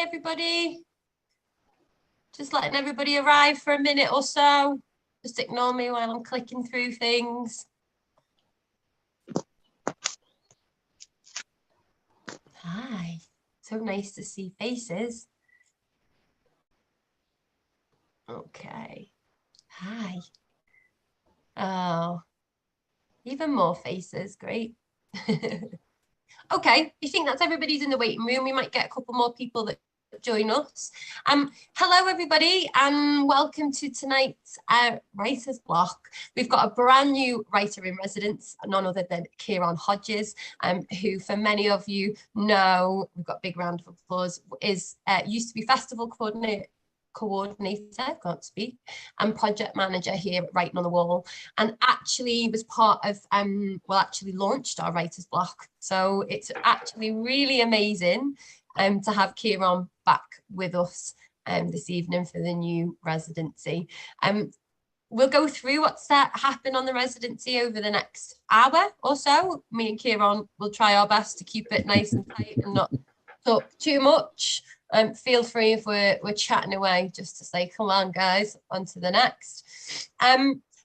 everybody. Just letting everybody arrive for a minute or so. Just ignore me while I'm clicking through things. Hi, so nice to see faces. Okay, hi. Oh, even more faces, great. Okay, I think that's everybody's in the waiting room. We might get a couple more people that join us. Hello everybody and welcome to tonight's Writer's Block. We've got a brand new writer in residence, none other than Ciarán Hodgers, who for many of you know, we've got a big round of applause, is used to be festival coordinator, can't speak, and project manager here at Writing on the Wall, and actually was part of actually launched our Writer's Block. So it's actually really amazing to have Ciarán back with us this evening for the new residency. We'll go through what's happened on the residency over the next hour or so. Me and Ciarán will try our best to keep it nice and tight and not talk too much. Feel free if we're chatting away just to say, come on guys, on to the next.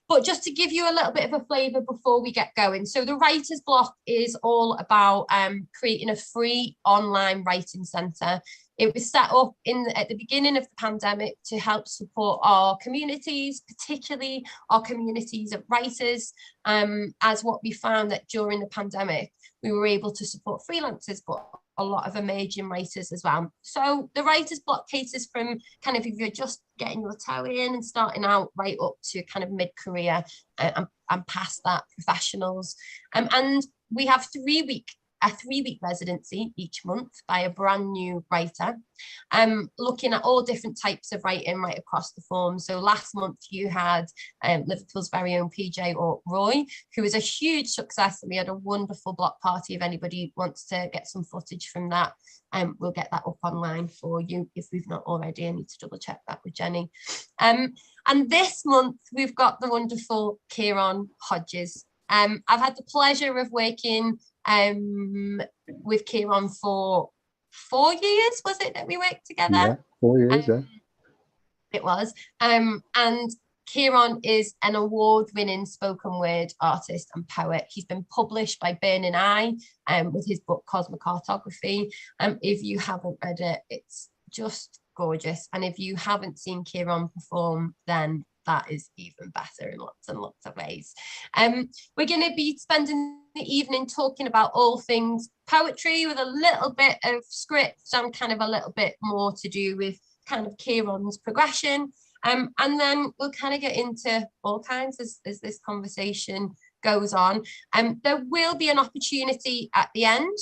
But just to give you a little bit of a flavour before we get going. So the Writer's Block is all about creating a free online writing centre. It was set up at the beginning of the pandemic to help support our communities, particularly our communities of writers, as what we found that during the pandemic, we were able to support freelancers, but a lot of emerging writers as well. So the Writer's Block caters from kind of if you're just getting your toe in and starting out right up to kind of mid-career and past that, professionals. And we have a three-week residency each month by a brand new writer, looking at all different types of writing right across the form. So last month you had Liverpool's very own PJ or Roy, who was a huge success, and we had a wonderful block party. If anybody wants to get some footage from that, we'll get that up online for you if we've not already. I need to double check that with Jenny. And this month we've got the wonderful Ciarán Hodgers. I've had the pleasure of working with Ciarán for 4 years, was it, that we worked together? Yeah, 4 years, yeah. It was. And Ciarán is an award-winning spoken word artist and poet. He's been published by Burning Eye with his book Cosmo Photography. If you haven't read it, it's just gorgeous. And if you haven't seen Ciarán perform, then that is even better in lots and lots of ways. We're going to be spending the evening talking about all things poetry with a little bit of script and kind of a little bit more to do with kind of Ciarán's progression. And then we'll kind of get into all kinds as this conversation goes on. There will be an opportunity at the end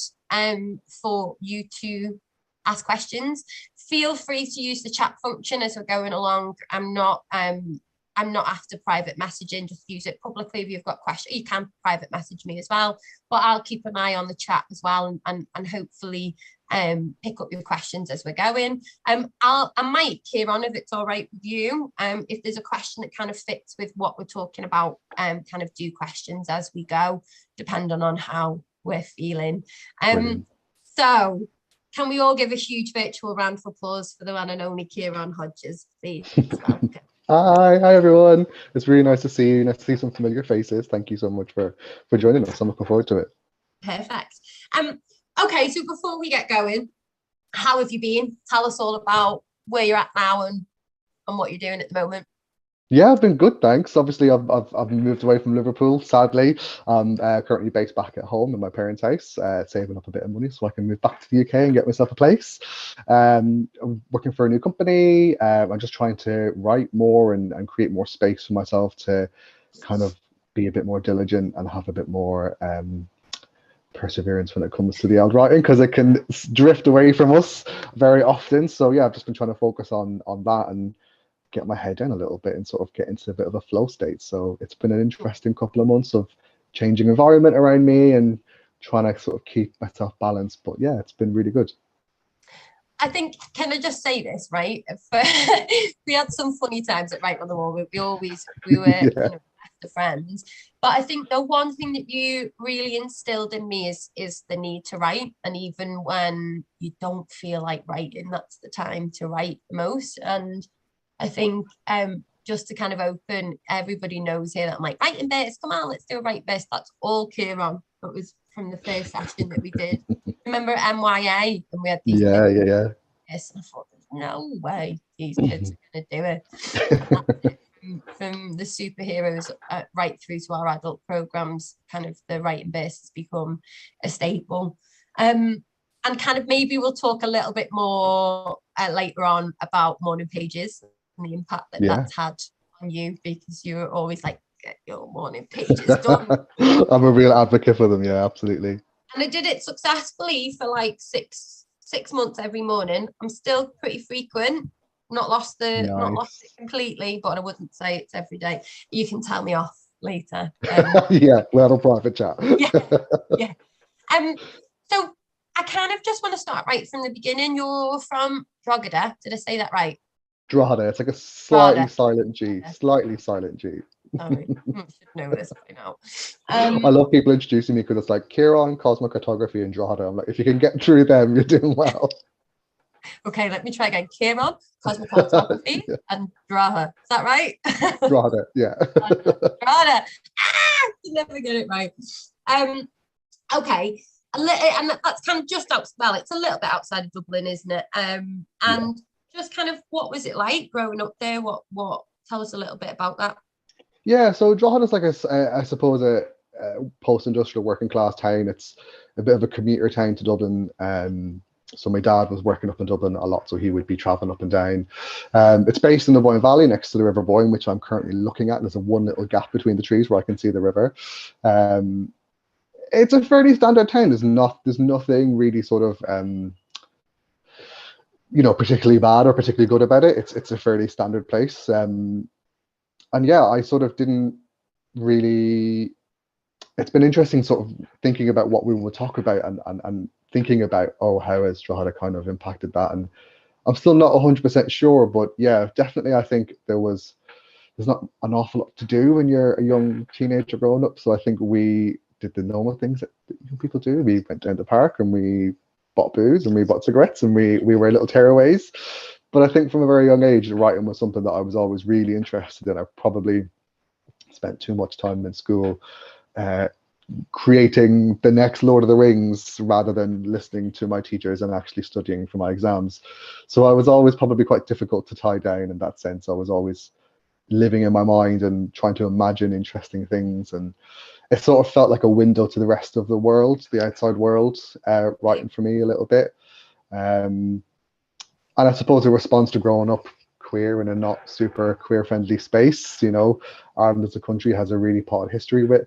for you to ask questions. Feel free to use the chat function as we're going along. I'm not after private messaging, just use it publicly. If you've got questions, you can private message me as well, but I'll keep an eye on the chat as well and hopefully pick up your questions as we're going. I might, Ciarán, if it's all right with you, if there's a question that kind of fits with what we're talking about, kind of do questions as we go, depending on how we're feeling. So can we all give a huge virtual round of applause for the one and only Ciarán Hodgers, please? Hi everyone. It's really nice to see you. Nice to see some familiar faces. Thank you so much for joining us. I'm looking forward to it. Perfect. Okay, so before we get going, how have you been? Tell us all about where you're at now and what you're doing at the moment. Yeah, I've been good, thanks. Obviously, I've moved away from Liverpool, sadly. I'm currently based back at home in my parents' house, saving up a bit of money so I can move back to the UK and get myself a place. I'm working for a new company. I'm just trying to write more and create more space for myself to kind of be a bit more diligent and have a bit more perseverance when it comes to the old writing, because it can drift away from us very often. So yeah, I've just been trying to focus on that and get my head down a little bit and sort of get into a bit of a flow state. So it's been an interesting couple of months of changing environment around me and trying to sort of keep myself balanced. But yeah, it's been really good. I think, can I just say this, right? We had some funny times at Write on the Wall. We were Yeah. you know, best of friends. But I think the one thing that you really instilled in me is the need to write. And even when you don't feel like writing, that's the time to write the most. And I think just to kind of open, everybody knows here that I'm like, writing bits, come on, let's do a write bits. That's all Ciarán. That was from the first session that we did. Remember at MYA, and we had these Yeah. Yes, I thought there's no way these kids are going to do it. From the superheroes right through to our adult programs, kind of the writing base has become a staple. And kind of maybe we'll talk a little bit more later on about morning pages and the impact that that's had on you, because you were always like, get your morning pages done. I'm a real advocate for them. Yeah, absolutely. And I did it successfully for like six months every morning. I'm still pretty frequent. Not lost it completely, but I wouldn't say it's every day. You can tell me off later. Yeah, we'll have a private chat. yeah. So I kind of just want to start right from the beginning. You're from Drogheda. Did I say that right? Drogheda. It's like a slightly silent G. Slightly silent G. Sorry, I should know this by now. I love people introducing me because it's like Ciarán, Cosmo Photography, and Drogheda. I'm like, if you can get through them, you're doing well. Okay, let me try again. Ciarán, Cosmo Photography, and Drogheda. Is that right? Drogheda, yeah. Drogheda. You never get it right. Okay, and that's kind of just out. Well, it's a little bit outside of Dublin, isn't it? And just kind of, what was it like growing up there? What? Tell us a little bit about that. Yeah, so Drogheda is like I suppose a post-industrial working class town. It's a bit of a commuter town to Dublin. So my dad was working up in Dublin a lot, so he would be traveling up and down. It's based in the Boyne Valley next to the River Boyne, which I'm currently looking at. There's one little gap between the trees where I can see the river. It's a fairly standard town. There's nothing really sort of particularly bad or particularly good about it. It's a fairly standard place. And yeah, I sort of didn't really. It's been interesting sort of thinking about what we will talk about and thinking about, how has Drogheda kind of impacted that. And I'm still not 100% sure, but yeah, definitely I think there's not an awful lot to do when you're a young teenager growing up. So I think we did the normal things that young people do. We went down to the park and we bought booze and we bought cigarettes and we were little tearaways. But I think from a very young age, writing was something that I was always really interested in. I probably spent too much time in school creating the next Lord of the Rings rather than listening to my teachers and actually studying for my exams. So I was always probably quite difficult to tie down in that sense. I was always living in my mind and trying to imagine interesting things. And it sort of felt like a window to the rest of the world, the outside world, writing for me a little bit. And I suppose a response to growing up queer in a not super queer friendly space. Ireland as a country has a really pot history with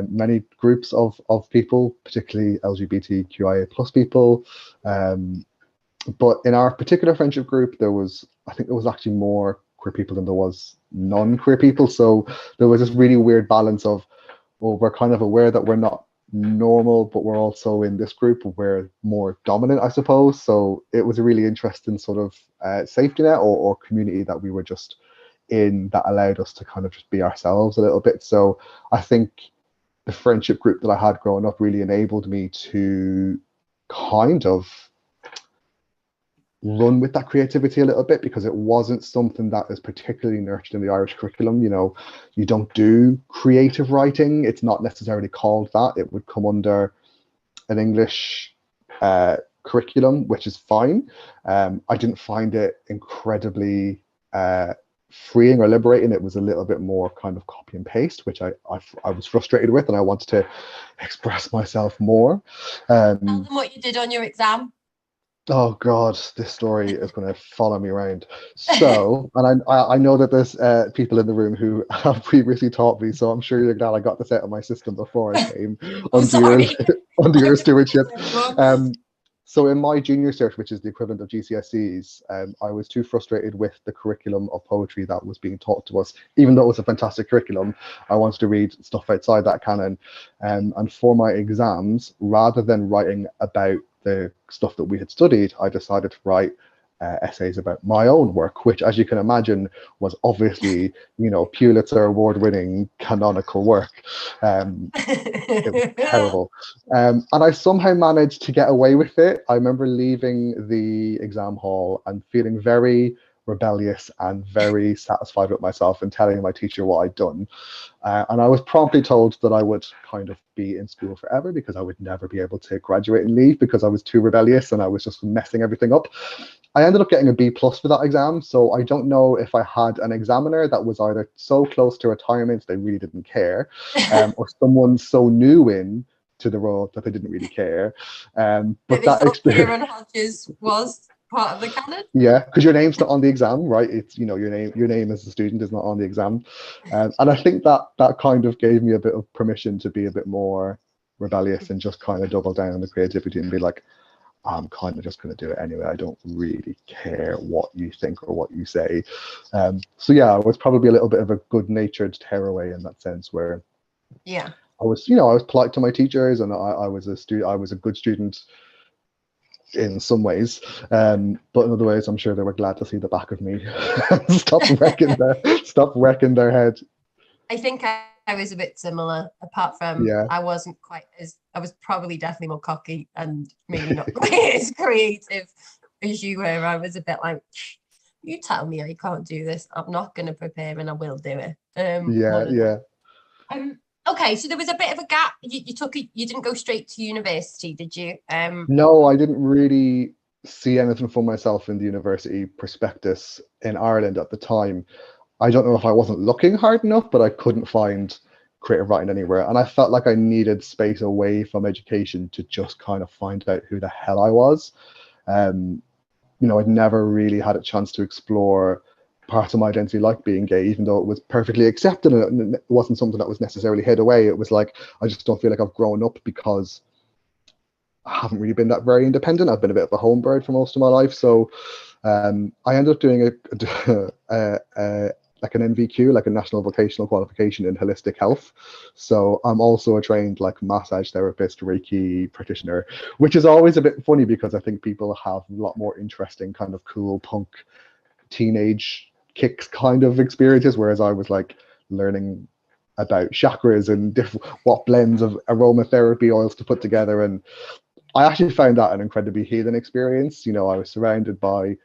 many groups of people, particularly LGBTQIA plus people. But in our particular friendship group, I think there was actually more queer people than there was non-queer people. So there was this really weird balance of, well, we're kind of aware that we're not normal, but we're also in this group we're more dominant, I suppose. So it was a really interesting sort of safety net or community that we were just in, that allowed us to kind of just be ourselves a little bit. So I think the friendship group that I had growing up really enabled me to kind of run with that creativity a little bit, because it wasn't something that is particularly nurtured in the Irish curriculum. You don't do creative writing. It's not necessarily called that. It would come under an English curriculum, which is fine. I didn't find it incredibly freeing or liberating. It was a little bit more kind of copy and paste, which I was frustrated with, and I wanted to express myself more. Tell them what you did on your exam. Oh God, this story is going to follow me around. So, and I know that there's people in the room who have previously taught me, so I'm sure you're glad I got this out of my system before I came under your stewardship. So in my junior cert, which is the equivalent of GCSEs, I was too frustrated with the curriculum of poetry that was being taught to us. Even though it was a fantastic curriculum, I wanted to read stuff outside that canon. And for my exams, rather than writing about the stuff that we had studied, I decided to write essays about my own work, which, as you can imagine, was obviously, Pulitzer award-winning canonical work. It was terrible. And I somehow managed to get away with it. I remember leaving the exam hall and feeling very rebellious and very satisfied with myself and telling my teacher what I'd done. And I was promptly told that I would kind of be in school forever because I would never be able to graduate and leave because I was too rebellious and I was just messing everything up. I ended up getting a B+ for that exam, so I don't know if I had an examiner that was either so close to retirement they really didn't care, or someone so new in to the role that they didn't really care. But that experience, Ciarán Hodgers was part of the canon. yeah, because your name's not on the exam, right? It's your name as a student is not on the exam, and I think that kind of gave me a bit of permission to be a bit more rebellious and just kind of double down on the creativity and be like, I'm kind of just going to do it anyway. I don't really care what you think or what you say. So yeah, I was probably a little bit of a good-natured tearaway in that sense, where yeah, I was polite to my teachers, and I was a good student in some ways, but in other ways, I'm sure they were glad to see the back of me. Stop wrecking their head. I think I was a bit similar, apart from I wasn't quite as, I was probably definitely more cocky and maybe not quite as creative as you were. I was a bit like, you tell me I can't do this, I'm not going to prepare and I will do it. Okay, so there was a bit of a gap. You didn't go straight to university, did you? No, I didn't really see anything for myself in the university prospectus in Ireland at the time. I don't know if I wasn't looking hard enough, but I couldn't find creative writing anywhere. And I felt like I needed space away from education to just kind of find out who the hell I was. I'd never really had a chance to explore parts of my identity like being gay, even though it was perfectly accepted and it wasn't something that was necessarily hid away. It was like, I just don't feel like I've grown up because I haven't really been that very independent. I've been a bit of a home bird for most of my life. So I ended up doing like an NVQ, like a national vocational qualification in holistic health. So I'm also a trained like massage therapist, Reiki practitioner, which is always a bit funny because I think people have a lot more interesting kind of cool punk teenage kicks kind of experiences, whereas I was like learning about chakras and what blends of aromatherapy oils to put together. And I actually found that an incredibly healing experience. I was surrounded by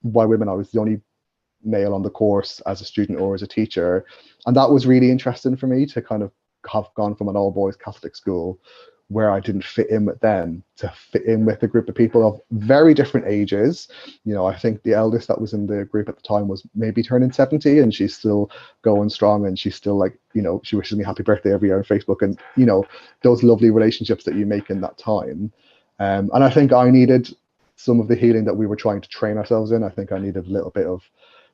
women. I was the only male on the course as a student or as a teacher, and that was really interesting for me to kind of have gone from an all boys Catholic school where I didn't fit in with them to fit in with a group of people of very different ages. I think the eldest that was in the group at the time was maybe turning 70, and she's still going strong, and she's still like, she wishes me happy birthday every year on Facebook, and those lovely relationships that you make in that time. And I think I needed some of the healing that we were trying to train ourselves in. I think I needed a little bit of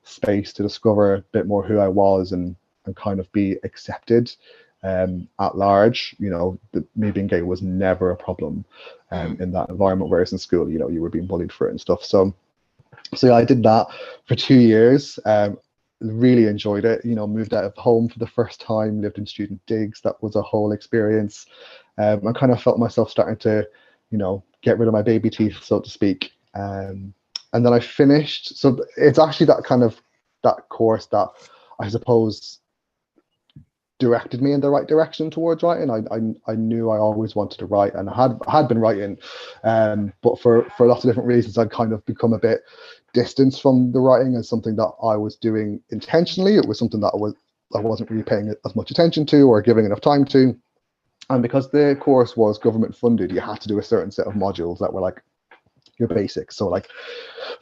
space to discover a bit more who I was and kind of be accepted at large. Me being gay was never a problem in that environment, whereas in school, you were being bullied for it and stuff. So yeah, I did that for 2 years. Really enjoyed it. Moved out of home for the first time, lived in student digs. That was a whole experience. I kind of felt myself starting to get rid of my baby teeth, so to speak. And then I finished. So it's actually that course that I suppose directed me in the right direction towards writing. I knew I always wanted to write, and I had been writing, but for lots of different reasons, I'd kind of become a bit distanced from the writing as something that I was doing intentionally. It was something that I wasn't really paying as much attention to or giving enough time to. And because the course was government funded, you had to do a certain set of modules that were like your basics. So like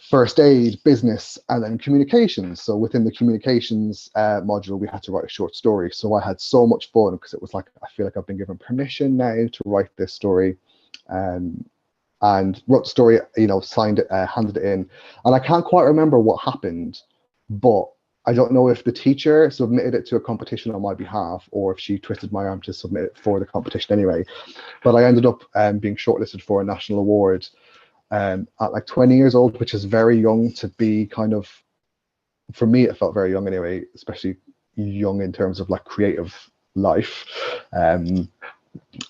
first aid, business, and then communications. So within the communications module, we had to write a short story. So I had so much fun because it was like, I feel like I've been given permission now to write this story. And wrote the story, signed it, handed it in. And I can't quite remember what happened, but I don't know if the teacher submitted it to a competition on my behalf or if she twisted my arm to submit it for the competition anyway. But I ended up being shortlisted for a national award at like 20 years old, which is very young to be kind of, for me, it felt very young anyway, especially young in terms of like creative life.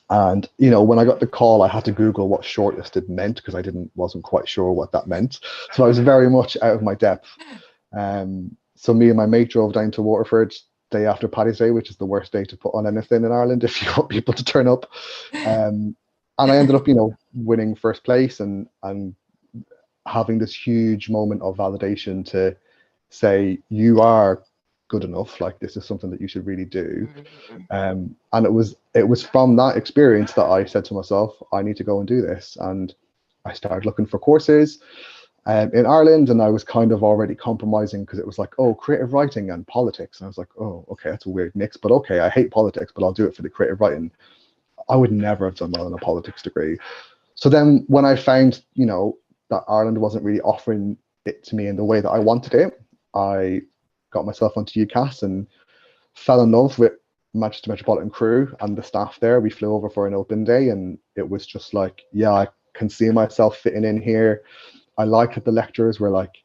And you know, when I got the call, I had to Google what shortlisted meant because I wasn't quite sure what that meant. So I was very much out of my depth. So me and my mate drove down to Waterford day after Paddy's Day, which is the worst day to put on anything in Ireland if you want people to turn up. And I ended up, you know, winning first place and having this huge moment of validation to say you are good enough, like this is something that you should really do. And it was from that experience that I said to myself, I need to go and do this. And I started looking for courses in Ireland, and I was kind of already compromising because it was like, oh, creative writing and politics, and I was like, oh, okay, that's a weird mix, but okay, I hate politics, but I'll do it for the creative writing. I would never have done well in a politics degree. So then when I found, you know, that Ireland wasn't really offering it to me in the way that I wanted it, I got myself onto UCAS and fell in love with Manchester Metropolitan Crew and the staff there. We flew over for an open day, and it was just like, yeah, I can see myself fitting in here. I liked that the lecturers were like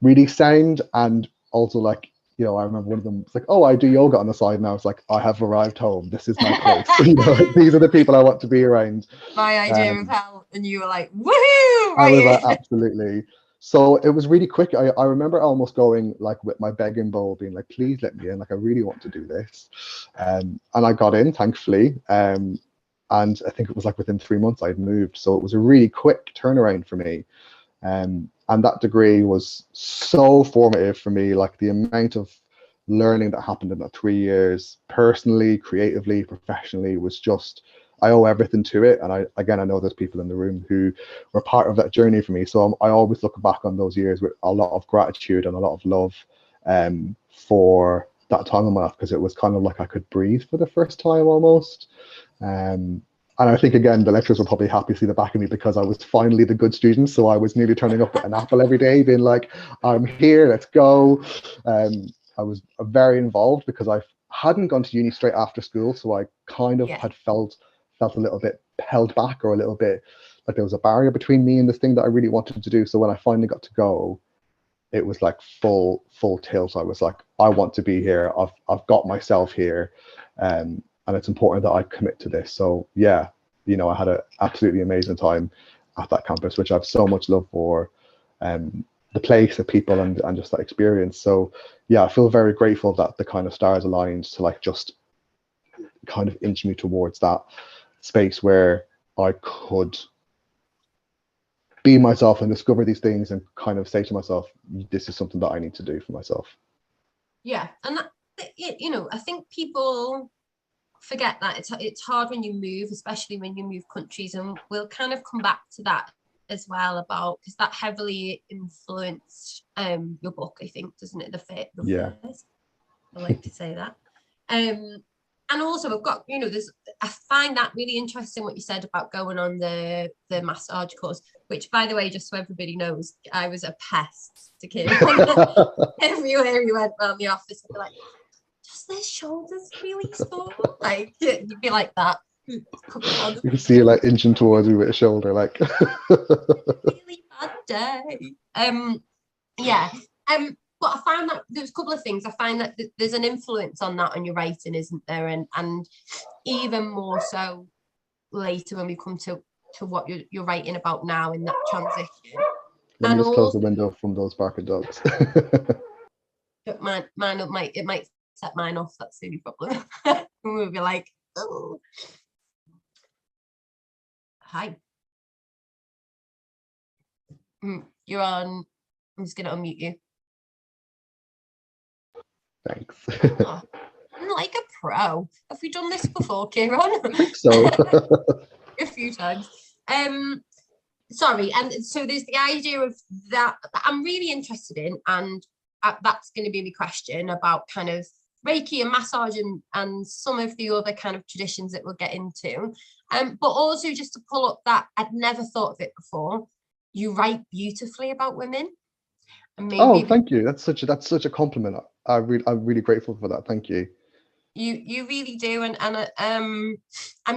really sound, and also like, you know, I remember one of them was like, oh, I do yoga on the side, and I was like, I have arrived home. This is my place. You know, like, these are the people I want to be around. My idea of hell, and you were like, woohoo! I was like, absolutely. So it was really quick. I remember almost going like with my begging bowl, being like, please let me in. Like, I really want to do this. And I got in, thankfully. And I think it was like within 3 months I'd moved. So it was a really quick turnaround for me. And that degree was so formative for me. Like the amount of learning that happened in that 3 years, personally, creatively, professionally, was just, I owe everything to it. And I know there's people in the room who were part of that journey for me. So I always look back on those years with a lot of gratitude and a lot of love for that time in my life, because it was kind of like I could breathe for the first time almost. And I think, again, the lecturers were probably happy to see the back of me because I was finally the good student. So I was nearly turning up with an apple every day, being like, I'm here, let's go. I was very involved because I hadn't gone to uni straight after school. So I kind of had felt a little bit held back, or a little bit like there was a barrier between me and this thing that I really wanted to do. So when I finally got to go, it was like full tilt. I was like, I want to be here. I've got myself here. And it's important that I commit to this. So yeah, you know, I had an absolutely amazing time at that campus, which I have so much love for, the place, the people, and just that experience. So yeah, I feel very grateful that the kind of stars aligned to like just kind of inch me towards that space where I could be myself and discover these things and kind of say to myself, this is something that I need to do for myself. Yeah, and that, you know, I think people forget that it's hard when you move, especially when you move countries, and we'll kind of come back to that as well, about because that heavily influenced your book, I think, doesn't it? Yeah, I like to say that. And also I've got, you know, I find that really interesting what you said about going on the massage course, which, by the way, just so everybody knows, I was a pest to Kieran. Everywhere we went around the office, I'd be like, their shoulders really sore, like you'd be like that. You can see it like inching towards you with a shoulder, like really bad day. Yeah. But I found that there's a couple of things. I find that there's an influence on that on your writing, isn't there? And even more so later when we come to what you're writing about now in that transition. Let me just close the window from those barking dogs. But mine it might set mine off. That's the only problem. We'll be like, oh, hi, you're on. I'm just gonna unmute you. Thanks. Oh, I'm like a pro. Have we done this before, Ciarán? I think so. A few times. Sorry, and so there's the idea of that I'm really interested in, and that's going to be my question about kind of Reiki and massage and some of the other kind of traditions that we'll get into. But also just to pull up that I'd never thought of it before. You write beautifully about women. And maybe oh, thank you. That's such a compliment. I'm really grateful for that. Thank you. You really do, and I'm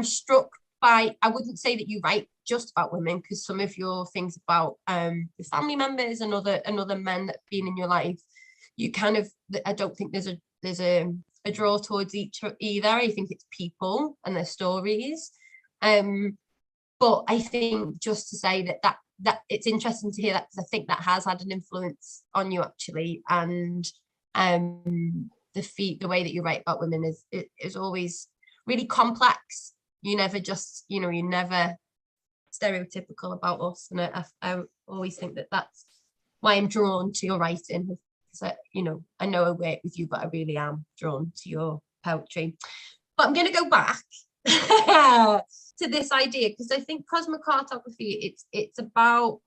struck by. I wouldn't say that you write just about women, because some of your things about your family members and other men that have been in your life, you kind of. I don't think there's a a draw towards either. I think it's people and their stories. But I think just to say that it's interesting to hear that, because I think that has had an influence on you actually. And the way that you write about women is always really complex. You never just, you're never stereotypical about us. And I always think that's why I'm drawn to your writing. Because I know I work with you, but I really am drawn to your poetry. But I'm going to go back to this idea, because I think Cosmo Photography, it's about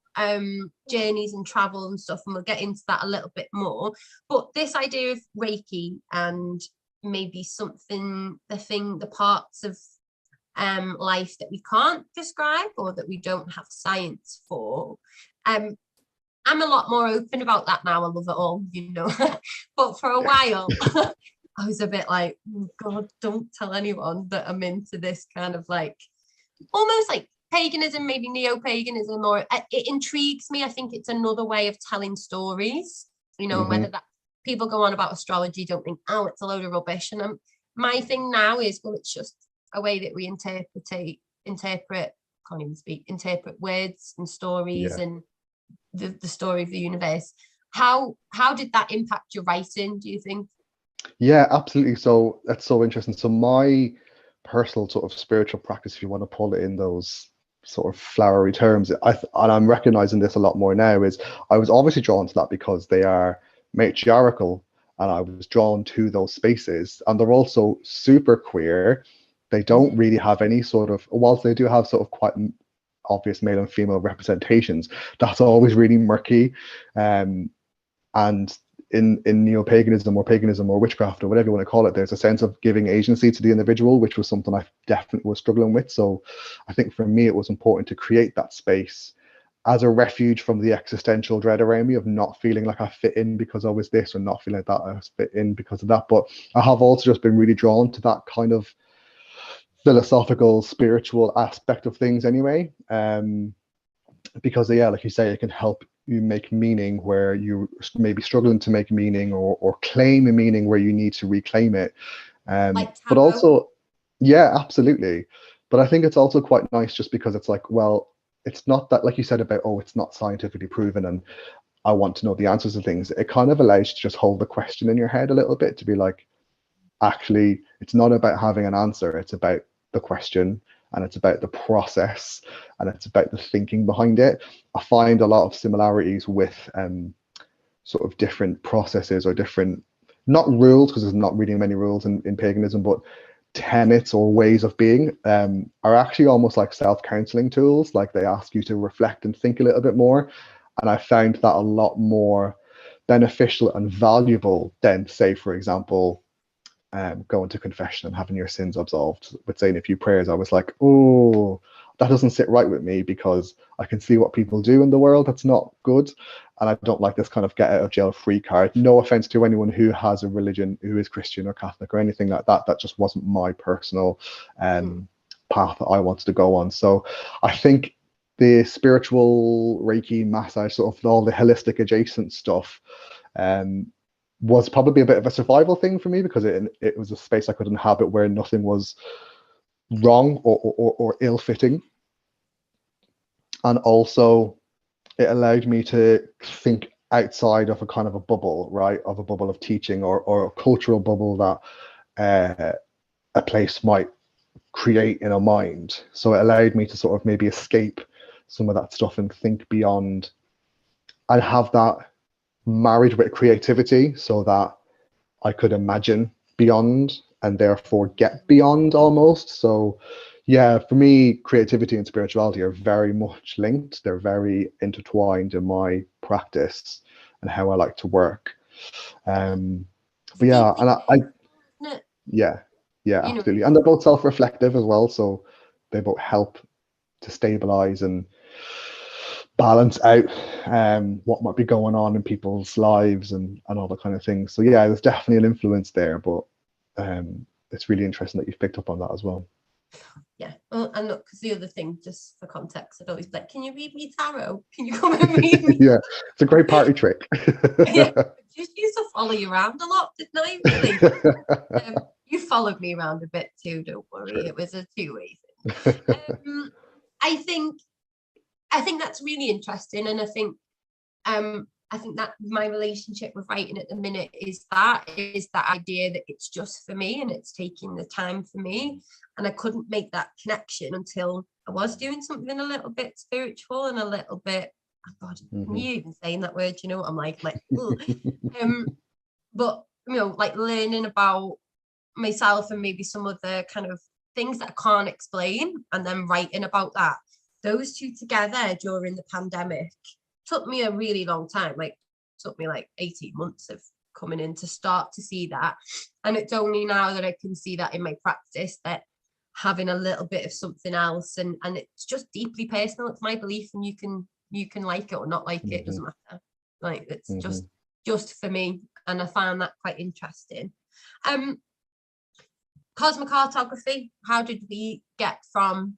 journeys and travel and stuff, and we'll get into that a little bit more. But this idea of Reiki and maybe the parts of life that we can't describe or that we don't have science for. I'm a lot more open about that now. I love it all, but for a while I was a bit like, oh God, don't tell anyone that I'm into this kind of like almost like paganism, maybe neo-paganism, or it intrigues me. I think it's another way of telling stories, and whether that people go on about astrology, don't think, oh, it's a load of rubbish. And my thing now is, well, it's just a way that we interpret words and stories and the story of the universe. How did that impact your writing, do you think? Yeah, absolutely. So that's so interesting. So my personal sort of spiritual practice, if you want to pull it in those sort of flowery terms, and I'm recognizing this a lot more now, is I was obviously drawn to that because they are matriarchal, and I was drawn to those spaces, and they're also super queer. They don't really have any sort of, whilst they do have sort of quite obvious male and female representations, that's always really murky. And in neo-paganism or paganism or witchcraft or whatever you want to call it, there's a sense of giving agency to the individual, which was something I definitely was struggling with. So I think for me, it was important to create that space as a refuge from the existential dread around me of not feeling like I fit in because I was this, or not feeling like that I was fit in because of that. But I have also just been really drawn to that kind of philosophical, spiritual aspect of things anyway. Because like you say, it can help you make meaning where you may be struggling to make meaning, or claim a meaning where you need to reclaim it. But also, yeah, absolutely. But I think it's also quite nice just because it's like, well, it's not that, like you said about, oh, it's not scientifically proven and I want to know the answers to things. It kind of allows you to just hold the question in your head a little bit, to be like, actually, it's not about having an answer. It's about the question, and it's about the process, and it's about the thinking behind it. I find a lot of similarities with sort of different processes or different, not rules, because there's not really many rules in paganism, but tenets or ways of being are actually almost like self-counseling tools. Like they ask you to reflect and think a little bit more. And I found that a lot more beneficial and valuable than, say, for example, going to confession and having your sins absolved with saying a few prayers. I was like, oh, that doesn't sit right with me, because I can see what people do in the world that's not good, and I don't like this kind of get out of jail free card. No offense to anyone who has a religion, who is Christian or Catholic or anything like that. That just wasn't my personal path that I wanted to go on. So I think the spiritual Reiki massage, sort of all the holistic adjacent stuff, was probably a bit of a survival thing for me, because it was a space I could inhabit where nothing was wrong or ill-fitting. And also it allowed me to think outside of a kind of a bubble, right? Of a bubble of teaching or a cultural bubble that a place might create in a mind. So it allowed me to sort of maybe escape some of that stuff and think beyond, and have that married with creativity, so that I could imagine beyond and therefore get beyond almost. So yeah, for me, creativity and spirituality are very much linked. They're very intertwined in my practice and how I like to work. But yeah, and yeah, absolutely. And they're both self-reflective as well, so they both help to stabilize and balance out what might be going on in people's lives and all that kind of thing. So yeah, there's definitely an influence there, but it's really interesting that you've picked up on that as well. Yeah, well, and look, because the other thing, just for context, I'd always be like, can you read me tarot? Can you come and read me? Yeah, it's a great party trick. Yeah, just used to follow you around a lot, didn't I? Really? You followed me around a bit too, don't worry. True. It was a two-way thing. I think that's really interesting, and I think that my relationship with writing at the minute is that idea that it's just for me and it's taking the time for me. And I couldn't make that connection until I was doing something a little bit spiritual and a little bit, oh God, you even saying that word, you know what I'm like, but you know, like learning about myself and maybe some of the kind of things that I can't explain, and then writing about that. Those two together during the pandemic took me a really long time. Like, took me like 18 months of coming in to start to see that. And it's only now that I can see that in my practice, that having a little bit of something else, and it's just deeply personal. It's my belief, and you can like it or not like it, doesn't matter. Like, it's just for me. And I found that quite interesting. Cosmo Photography, how did we get from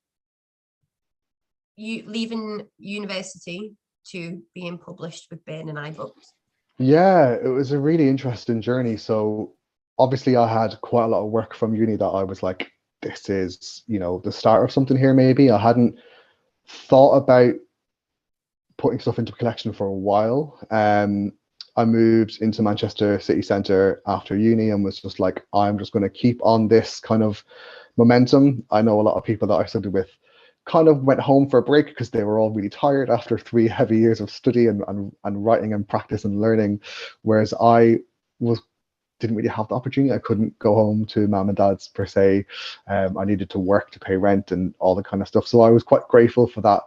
you leaving university to being published with Burn and I Books? Yeah, it was a really interesting journey. So obviously I had quite a lot of work from uni that I was like, this is, the start of something here maybe. I hadn't thought about putting stuff into collection for a while. I moved into Manchester city centre after uni and was just like, I'm just going to keep on this kind of momentum. I know a lot of people that I studied with kind of went home for a break because they were all really tired after 3 heavy years of study and writing and practice and learning, whereas I didn't really have the opportunity. I couldn't go home to mum and dad's per se. I needed to work to pay rent and all the kind of stuff. So I was quite grateful for that,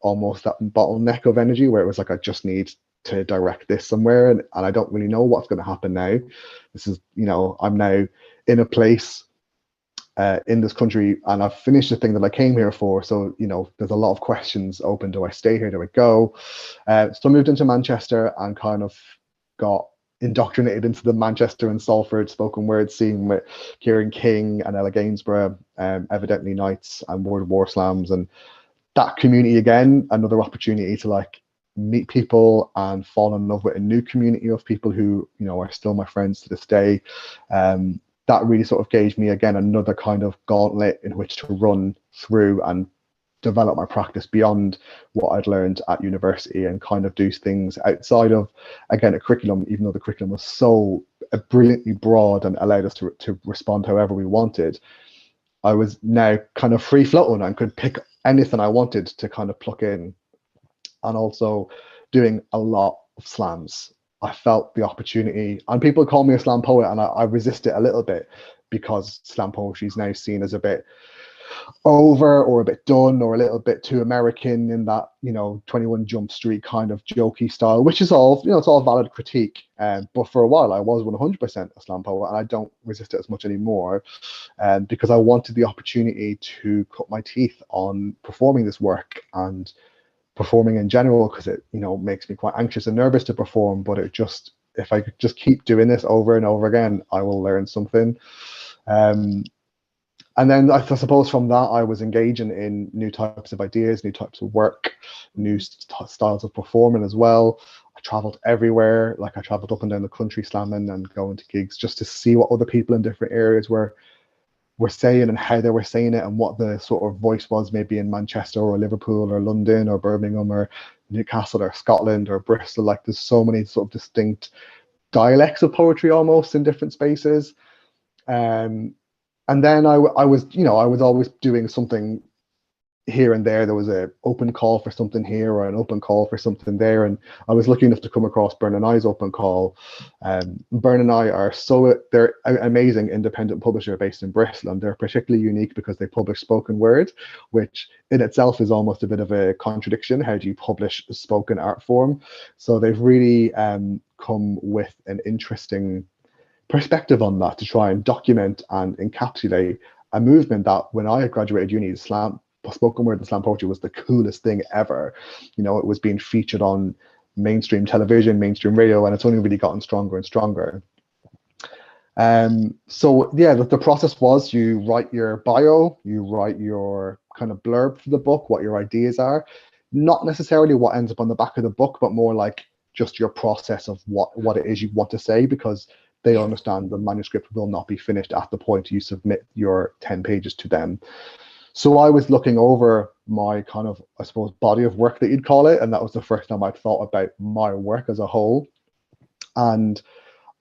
almost that bottleneck of energy where it was like, I just need to direct this somewhere, and I don't really know what's going to happen now. This is, I'm now in a place in this country, and I've finished the thing that I came here for. So, there's a lot of questions open. Do I stay here? Do I go? So I moved into Manchester and kind of got indoctrinated into the Manchester and Salford spoken word scene with Ciarán King and Ella Gainsborough, Evidently Nights and Word War Slams, and that community again, another opportunity to like meet people and fall in love with a new community of people who, are still my friends to this day. That really sort of gave me again another kind of gauntlet in which to run through and develop my practice beyond what I'd learned at university, and kind of do things outside of, again, a curriculum, even though the curriculum was so brilliantly broad and allowed us to respond however we wanted. I was now kind of free floating and could pick anything I wanted to kind of pluck in. And also doing a lot of slams. I felt the opportunity, and people call me a slam poet, and I resist it a little bit because slam poetry is now seen as a bit over or a bit done or a little bit too American in that 21 Jump Street kind of jokey style, which is all it's all valid critique. But for a while I was 100% a slam poet, and I don't resist it as much anymore, because I wanted the opportunity to cut my teeth on performing this work and performing in general, because it makes me quite anxious and nervous to perform. But it just, if I could just keep doing this over and over again, I will learn something. And then I suppose from that I was engaging in new types of ideas, new types of work, new styles of performing as well. I traveled everywhere. Like, I traveled up and down the country slamming and going to gigs just to see what other people in different areas were saying and how they were saying it, and what the sort of voice was maybe in Manchester or Liverpool or London or Birmingham or Newcastle or Scotland or Bristol. Like, there's so many sort of distinct dialects of poetry almost in different spaces. And then I was always doing something here and there. There was an open call for something here or an open call for something there, and I was lucky enough to come across Burn and I's open call. Burn and I they're an amazing independent publisher based in Bristol, and they're particularly unique because they publish spoken word, which in itself is almost a bit of a contradiction. How do you publish a spoken art form? So they've really come with an interesting perspective on that to try and document and encapsulate a movement that, when I had graduated uni, spoken word and slam poetry was the coolest thing ever. It was being featured on mainstream television, mainstream radio, and it's only really gotten stronger and stronger. So yeah, the process was you write your bio, you write your kind of blurb for the book, what your ideas are, not necessarily what ends up on the back of the book, but more like just your process of what it is you want to say, because they understand the manuscript will not be finished at the point you submit your 10 pages to them. So I was looking over my kind of, I suppose, body of work that you'd call it, and that was the first time I'd thought about my work as a whole. And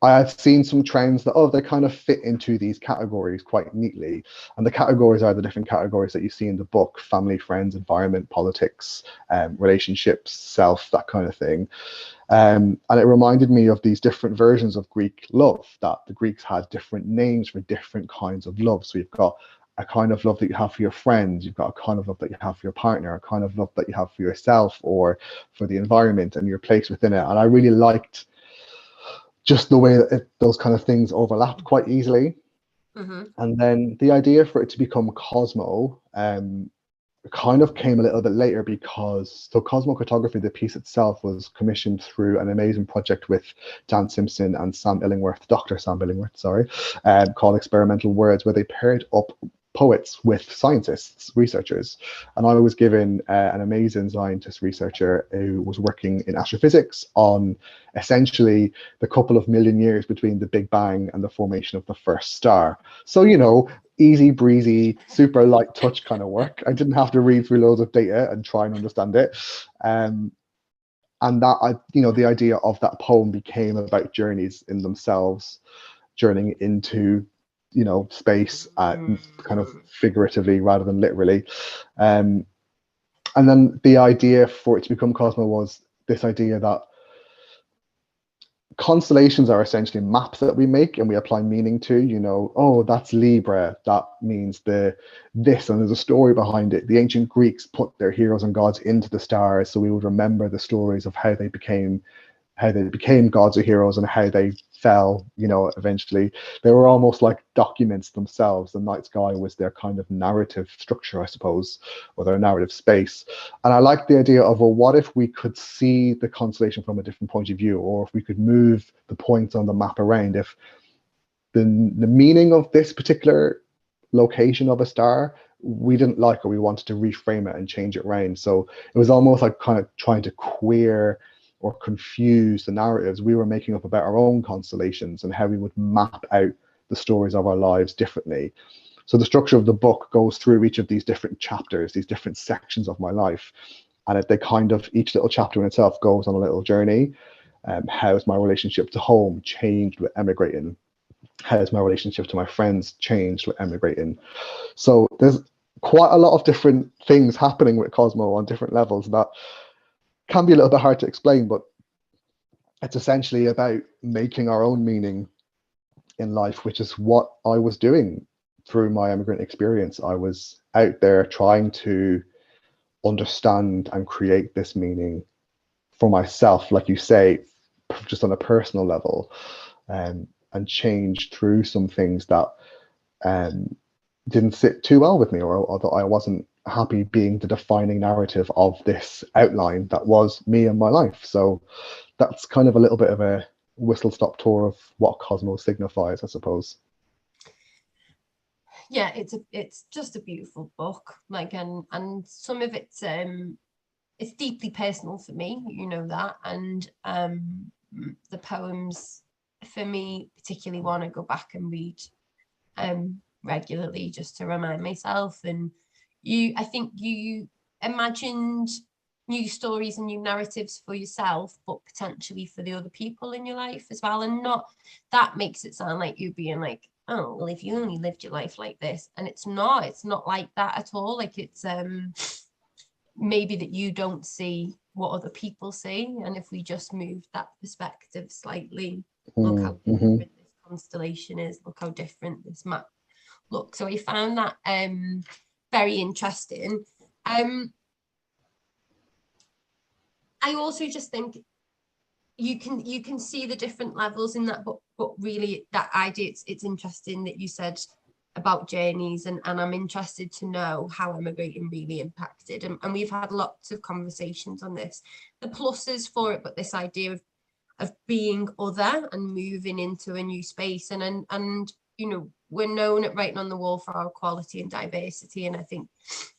I had seen some trends that, they kind of fit into these categories quite neatly. And the categories are the different categories that you see in the book: family, friends, environment, politics, relationships, self, that kind of thing. And it reminded me of these different versions of Greek love, that the Greeks had different names for different kinds of love. So you've got a kind of love that you have for your friends, you've got a kind of love that you have for your partner, a kind of love that you have for yourself or for the environment and your place within it. And I really liked just the way that those kind of things overlapped quite easily. And then the idea for it to become Cosmo kind of came a little bit later, because Cosmo Photography, the piece itself, was commissioned through an amazing project with Dan Simpson and Dr. Sam Illingworth, called Experimental Words, where they paired up poets with scientists, researchers. And I was given an amazing scientist researcher who was working in astrophysics on essentially the couple of million years between the Big Bang and the formation of the first star. So, easy breezy, super light touch kind of work. I didn't have to read through loads of data and try and understand it. And that, the idea of that poem became about journeys in themselves, journeying into, space, kind of figuratively rather than literally. And then the idea for it to become Cosmo was this idea that constellations are essentially maps that we make and we apply meaning to. Oh, that's Libra, that means this, and there's a story behind it. The ancient Greeks put their heroes and gods into the stars, so we would remember the stories of how they became gods or heroes and how they fell, eventually. They were almost like documents themselves. The night sky was their kind of narrative structure, I suppose, or their narrative space. And I like the idea of, well, what if we could see the constellation from a different point of view, or if we could move the points on the map around, if the meaning of this particular location of a star we didn't like, or we wanted to reframe it and change it around. So it was almost like kind of trying to queer or confuse the narratives we were making up about our own constellations and how we would map out the stories of our lives differently. So the structure of the book goes through each of these different chapters, these different sections of my life, and they kind of, each little chapter in itself goes on a little journey. How's my relationship to home changed with emigrating? How's my relationship to my friends changed with emigrating? So there's quite a lot of different things happening with Cosmo on different levels that can be a little bit hard to explain, but it's essentially about making our own meaning in life, which is what I was doing through my immigrant experience. I was out there trying to understand and create this meaning for myself, like you say, just on a personal level, and change through some things that didn't sit too well with me, or that I wasn't happy being the defining narrative of this outline that was me and my life. So that's kind of a little bit of a whistle-stop tour of what Cosmo signifies, I suppose. Yeah, it's just a beautiful book, like, and some of it's deeply personal for me, that, and the poems for me particularly want to go back and read regularly just to remind myself. And I think you imagined new stories and new narratives for yourself, but potentially for the other people in your life as well. And not that makes it sound like you being like, oh, well, if you only lived your life like this. And it's not like that at all. Like, it's maybe that you don't see what other people see. And if we just move that perspective slightly, look how different this constellation is, look how different this map looks. So I found that very interesting. I also just think you can see the different levels in that book, but really that idea, it's interesting that you said about journeys, and I'm interested to know how emigrating really impacted, and we've had lots of conversations on this, the pluses for it, but this idea of, being other and moving into a new space. And you know, we're known at Writing on the Wall for our equality and diversity, and I think,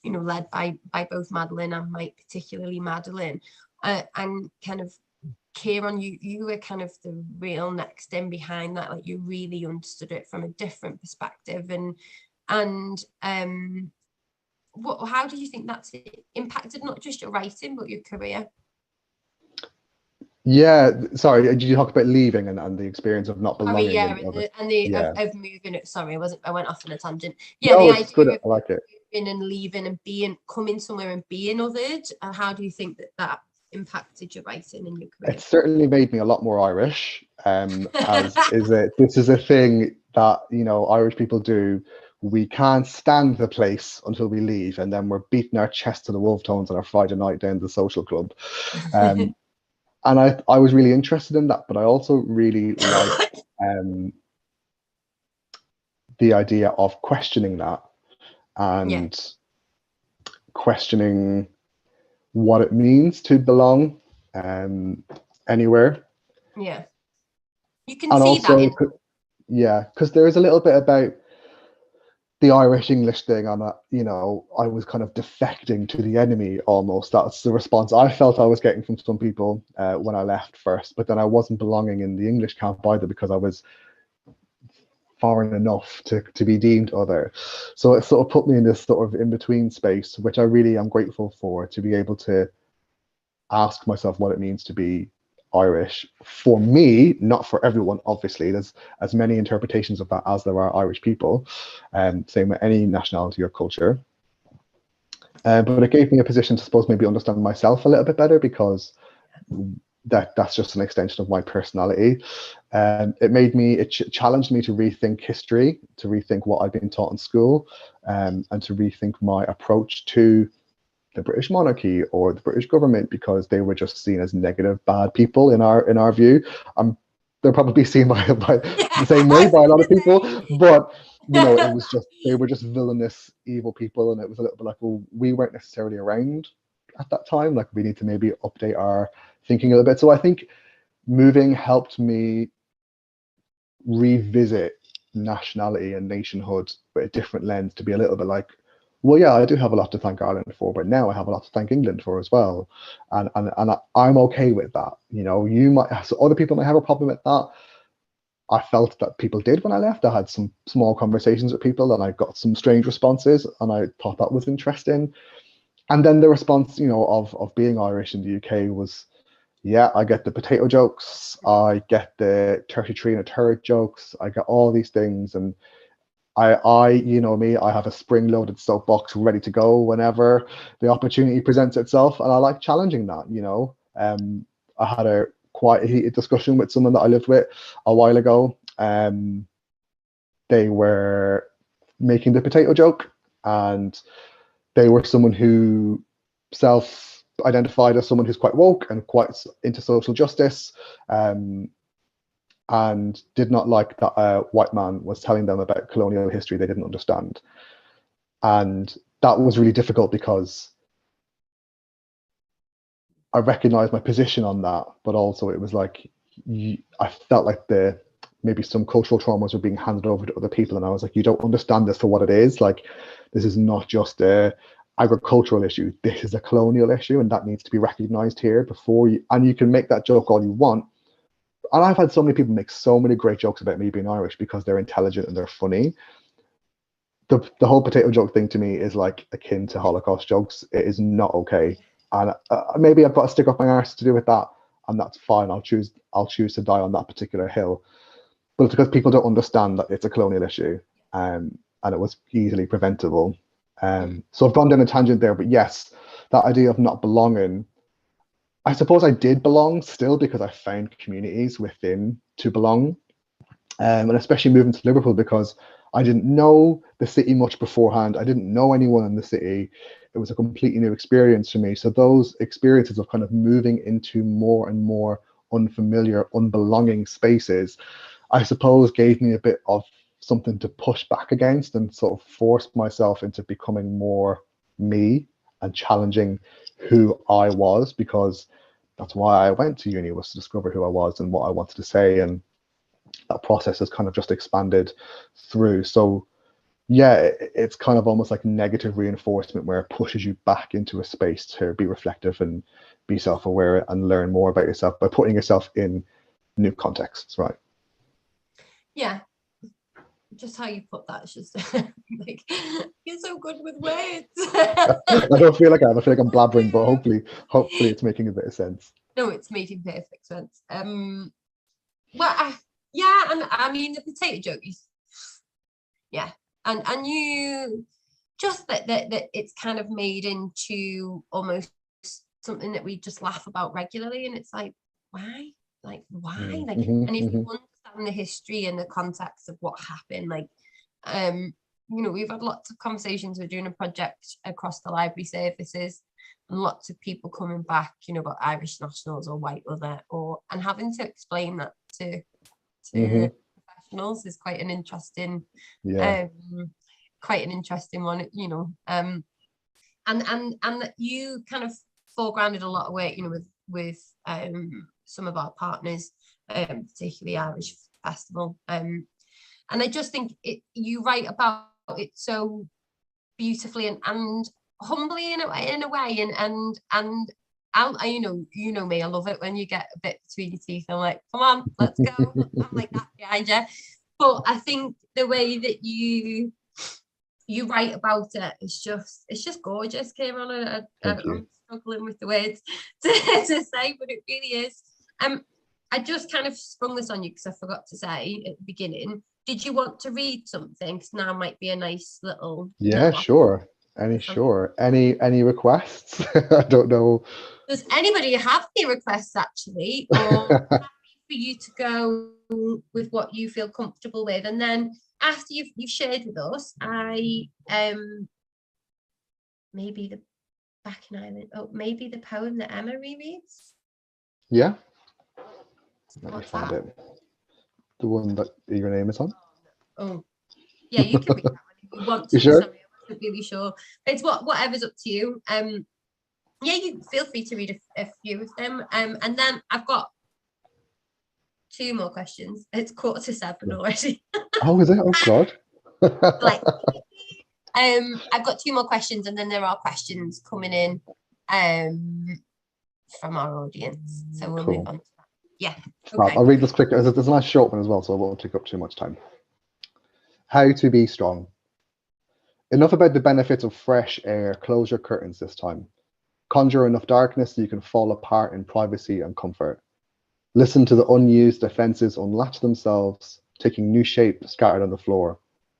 you know, led by both Madeline and Mike, particularly Madeline, and kind of Ciarán, you were kind of the real next in behind that. Like, you really understood it from a different perspective, and how do you think that's impacted not just your writing but your career? Yeah, sorry, did you talk about leaving and the experience of not belonging? Of moving it. Sorry, I went off on a tangent. Yeah, no, it's good. I like it. Moving and leaving and coming somewhere and being othered. And how do you think that impacted your writing and your career? It certainly made me a lot more Irish. This is a thing that, you know, Irish people do. We can't stand the place until we leave, and then we're beating our chest to the wolf tones on our Friday night down the social club. And I was really interested in that, but I also really liked the idea of questioning that and questioning what it means to belong anywhere. Yeah, you can see that. Yeah, because there is a little bit about the Irish English thing, and you know, I was kind of defecting to the enemy almost. That's the response I felt I was getting from some people when I left first. But then I wasn't belonging in the English camp either, because I was foreign enough to be deemed other. So it sort of put me in this sort of in-between space, which I really am grateful for, to be able to ask myself what it means to be Irish for me, not for everyone. Obviously, there's as many interpretations of that as there are Irish people, same with any nationality or culture. But it gave me a position to, suppose, maybe understand myself a little bit better, because that's just an extension of my personality. It challenged me to rethink history, to rethink what I've been taught in school, and to rethink my approach to the British monarchy or the British government, because they were just seen as negative, bad people in our view. They're probably seen by the same way by a lot of people, but you know, they were just villainous, evil people, and it was a little bit like, well, we weren't necessarily around at that time. Like, we need to maybe update our thinking a little bit. So I think moving helped me revisit nationality and nationhood with a different lens, to be a little bit like, well, yeah, I do have a lot to thank Ireland for, but now I have a lot to thank England for as well, and I'm okay with that. You know, so other people might have a problem with that. I felt that people did when I left. I had some small conversations with people, and I got some strange responses, and I thought that was interesting. And then the response, you know, of being Irish in the UK was, yeah, I get the potato jokes, I get the 33 and a third jokes, I get all these things, and I, you know me, I have a spring-loaded soapbox ready to go whenever the opportunity presents itself, and I like challenging that. You know, I had a quite a heated discussion with someone that I lived with a while ago. They were making the potato joke, and they were someone who self-identified as someone who's quite woke and quite into social justice. And did not like that a white man was telling them about colonial history they didn't understand. And that was really difficult, because I recognized my position on that, but also it was like, I felt like maybe some cultural traumas were being handed over to other people, and I was like, you don't understand this for what it is. Like, this is not just a agricultural issue, this is a colonial issue, and that needs to be recognized here before you. And you can make that joke all you want, and I've had so many people make so many great jokes about me being Irish because they're intelligent and they're funny. The whole potato joke thing to me is like akin to Holocaust jokes. It is not okay, and maybe I've got a stick up my arse to do with that, and that's fine. I'll choose to die on that particular hill. But it's because people don't understand that it's a colonial issue, and it was easily preventable. So I've gone down a tangent there, but yes, that idea of not belonging. I suppose I did belong still, because I found communities within to belong, and especially moving to Liverpool, because I didn't know the city much beforehand. I didn't know anyone in the city. It was a completely new experience for me. So those experiences of kind of moving into more and more unfamiliar, unbelonging spaces, I suppose, gave me a bit of something to push back against, and sort of forced myself into becoming more me and challenging who I was, because That's why I went to uni, was to discover who I was and what I wanted to say. And that process has kind of just expanded through. So yeah, it's kind of almost like negative reinforcement where it pushes you back into a space to be reflective and be self-aware and learn more about yourself by putting yourself in new contexts, right? Yeah, just how you put that, it's just like, you're so good with words. I don't feel like I feel like I'm blabbering, but hopefully it's making a bit of sense. No, it's making perfect sense. Well, yeah, and I mean the potato joke is, yeah, and you just that it's kind of made into almost something that we just laugh about regularly, and it's like, why? Like, why? Like, and if you understand the history and the context of what happened, like, you know, we've had lots of conversations. We're doing a project across the library services, and lots of people coming back, you know, about Irish nationals or white leather, and having to explain that to professionals is quite an interesting, one, you know. And that you kind of foregrounded a lot of work, you know, with some of our partners, particularly Irish Festival. And I just think you write about it so beautifully and humbly in a way, and I, you know me, I love it when you get a bit between your teeth. I'm like, come on, let's go. I'm like that behind you. But I think the way that you write about it, it's just gorgeous. Ciarán, I'm struggling with the words to say, but it really is. I just kind of sprung this on you because I forgot to say at the beginning. Did you want to read something? Because now might be a nice little. Sure. Any requests? I don't know. Does anybody have any requests actually, or happy for you to go with what you feel comfortable with? And then after you've shared with us, I maybe the Back in Ireland. Oh, maybe the poem that Emma rereads. Yeah. Let me find it. The one that your name is on. Oh, yeah, you can read that one if you want to. You sure? Sorry, I wasn't really sure. It's whatever's up to you. Yeah, you feel free to read a few of them. And then I've got 2 more questions. It's 7:15 already. Oh, is it? Oh God. Like, I've got 2 more questions, and then there are questions coming in from our audience. So we'll move on to that. Yeah. Okay. I'll read this quick. There's a nice short one as well, so I won't take up too much time. How to be strong. Enough about the benefits of fresh air. Close your curtains this time. Conjure enough darkness so you can fall apart in privacy and comfort. Listen to the unused defenses unlatch themselves, taking new shape scattered on the floor.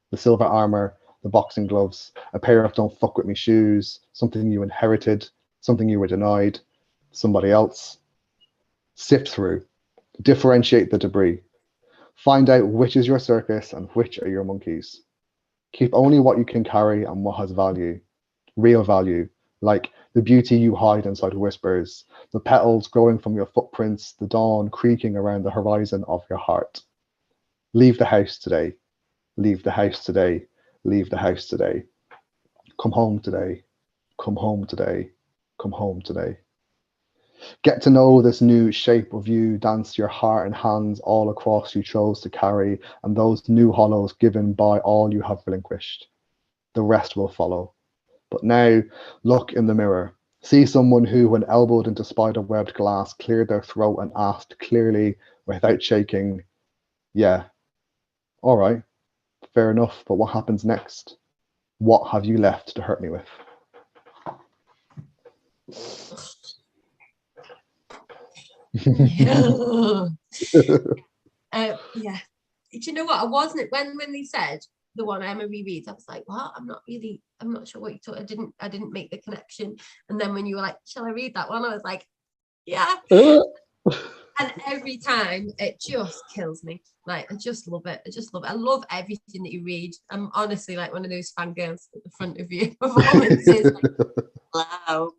The silver armor, the boxing gloves, a pair of don't fuck with me shoes, something you inherited, something you were denied, somebody else. Sift through, differentiate the debris. Find out which is your circus and which are your monkeys. Keep only what you can carry and what has value, real value, like the beauty you hide inside whispers, the petals growing from your footprints, the dawn creaking around the horizon of your heart. Leave the house today. Leave the house today. Leave the house today. Come home today. Come home today. Come home today. Get to know this new shape of you, dance your heart and hands all across you chose to carry, and those new hollows given by all you have relinquished. The rest will follow. But now, look in the mirror. See someone who, when elbowed into spider-webbed glass, cleared their throat and asked clearly, without shaking, yeah, all right, fair enough, but what happens next? What have you left to hurt me with? Yeah. Do you know what? I wasn't when they said the one Emma rereads, I was like, what? I'm not sure what you thought. I didn't make the connection. And then when you were like, shall I read that one? I was like, yeah. And every time it just kills me. Like, I just love it. I love everything that you read. I'm honestly like one of those fangirls at the front of your performances. Like, wow.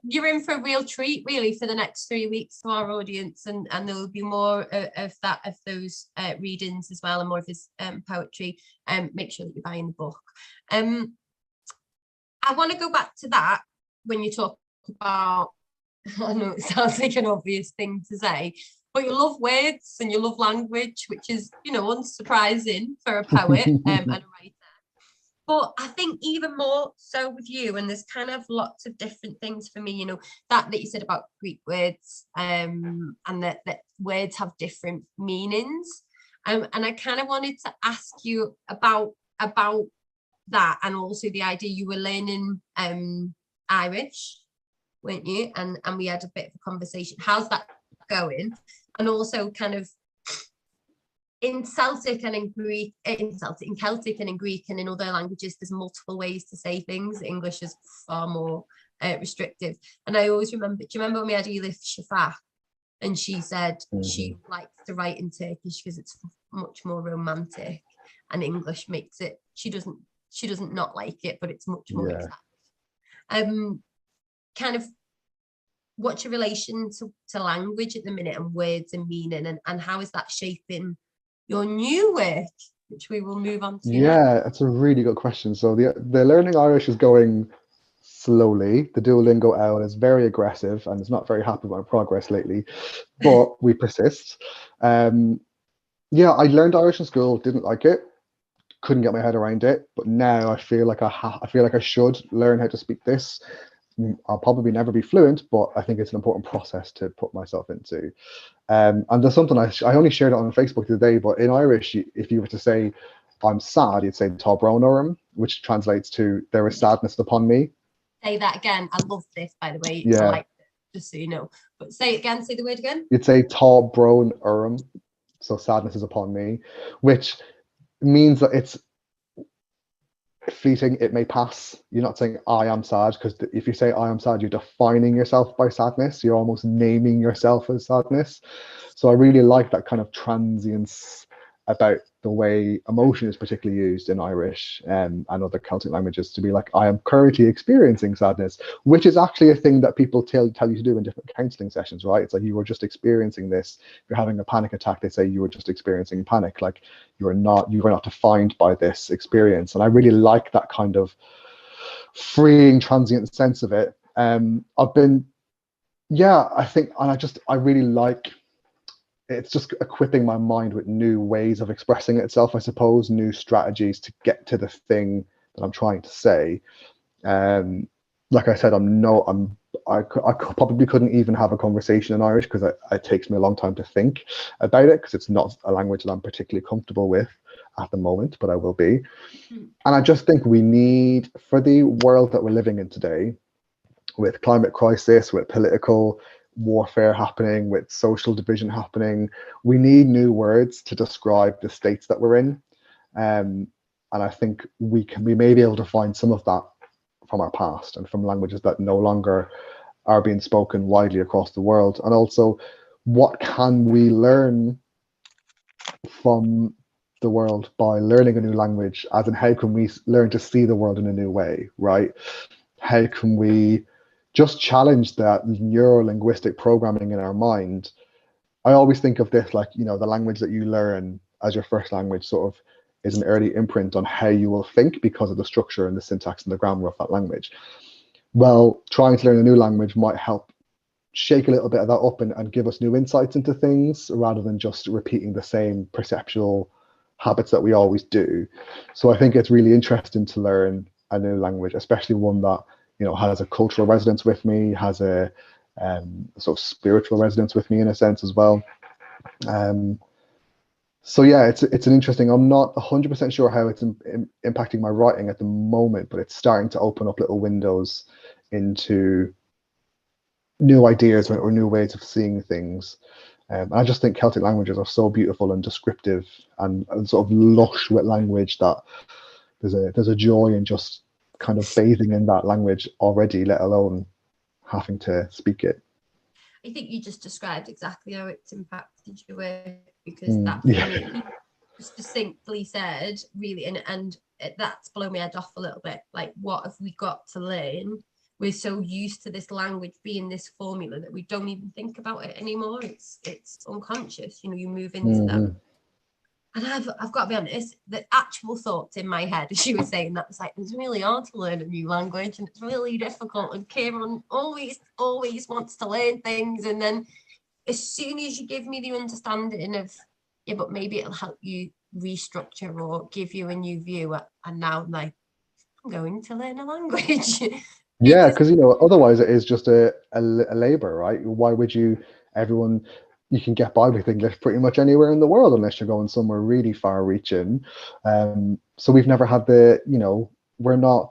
You're in for a real treat really for the next 3 weeks for our audience, and there will be more of those readings as well, and more of his poetry. Make sure that you're buying the book. I want to go back to that, when you talk about, I know it sounds like an obvious thing to say, but you love words and you love language, which is, unsurprising for a poet and a writer. But I think even more so with you, and there's kind of lots of different things for me, that you said about Greek words, and that words have different meanings. And I kind of wanted to ask you about that, and also the idea you were learning Irish, weren't you? And we had a bit of a conversation. How's that going? And also kind of in Celtic and in Greek, in Celtic and in Greek and in other languages, there's multiple ways to say things. English is far more restrictive. And I always remember, do you remember when we had Elif Shafak? And she said she likes to write in Turkish because it's much more romantic, and English makes it, she doesn't not like it, but it's much more exact. Kind of, what's your relation to language at the minute, and words and meaning, and how is that shaping your new work, which we will move on to next? That's a really good question. So the learning Irish is going slowly. The Duolingo owl is very aggressive and is not very happy with my progress lately, but we persist. I learned Irish in school, didn't like it, couldn't get my head around it, but now I feel like I should learn how to speak this. I'll probably never be fluent, but I think it's an important process to put myself into. And there's something I only shared it on Facebook today, but in Irish, if you were to say I'm sad, you'd say Tá brón orm, which translates to there is sadness upon me. Say that again. I love this, by the way. Yeah. I like it, just so you know. But say it again. Say the word again. You'd say Tá brón orm, so sadness is upon me, which means that it's fleeting, it may pass. You're not saying I am sad, because if you say I am sad, you're defining yourself by sadness. You're almost naming yourself as sadness. So I really like that kind of transience about the way emotion is particularly used in Irish and other Celtic languages, to be like, I am currently experiencing sadness, which is actually a thing that people tell you to do in different counselling sessions, right? It's like, you were just experiencing this. If you're having a panic attack, they say you were just experiencing panic. Like, you were not defined by this experience. And I really like that kind of freeing, transient sense of it. I really like, it's just equipping my mind with new ways of expressing itself, I suppose, new strategies to get to the thing that I'm trying to say. Like I said, I probably couldn't even have a conversation in Irish, because it takes me a long time to think about it, because it's not a language that I'm particularly comfortable with at the moment, but I will be. And I just think we need, for the world that we're living in today, with climate crisis, with political warfare happening, with social division happening, we need new words to describe the states that we're in. And I think we may be able to find some of that from our past and from languages that no longer are being spoken widely across the world. And also, what can we learn from the world by learning a new language? As in, how can we learn to see the world in a new way, right? How can we just challenge that neuro-linguistic programming in our mind? I always think of this like, the language that you learn as your first language sort of is an early imprint on how you will think, because of the structure and the syntax and the grammar of that language. Well, trying to learn a new language might help shake a little bit of that up and give us new insights into things, rather than just repeating the same perceptual habits that we always do. So I think it's really interesting to learn a new language, especially one that has a cultural resonance with me, has a sort of spiritual resonance with me in a sense as well. So yeah, it's an interesting. I'm not 100% sure how it's impacting my writing at the moment, but it's starting to open up little windows into new ideas or new ways of seeing things. And I just think Celtic languages are so beautiful and descriptive and sort of lush with language, that there's a joy in just kind of bathing in that language already, let alone having to speak it. I think you just described exactly how it's impacted your work, because that for me just distinctly said, really, and that's blown my head off a little bit. Like, what have we got to learn? We're so used to this language being this formula that we don't even think about it anymore. It's unconscious, you move into them. And I've got to be honest, the actual thoughts in my head as you were saying that was like, it's really hard to learn a new language and it's really difficult. And Ciarán always wants to learn things. And then as soon as you give me the understanding of, yeah, but maybe it'll help you restructure or give you a new view. And now I'm like, I'm going to learn a language. Yeah, because you know, otherwise it is just a labor, right? Why would you? You can get by with English pretty much anywhere in the world unless you're going somewhere really far reaching. So we've never had we're not,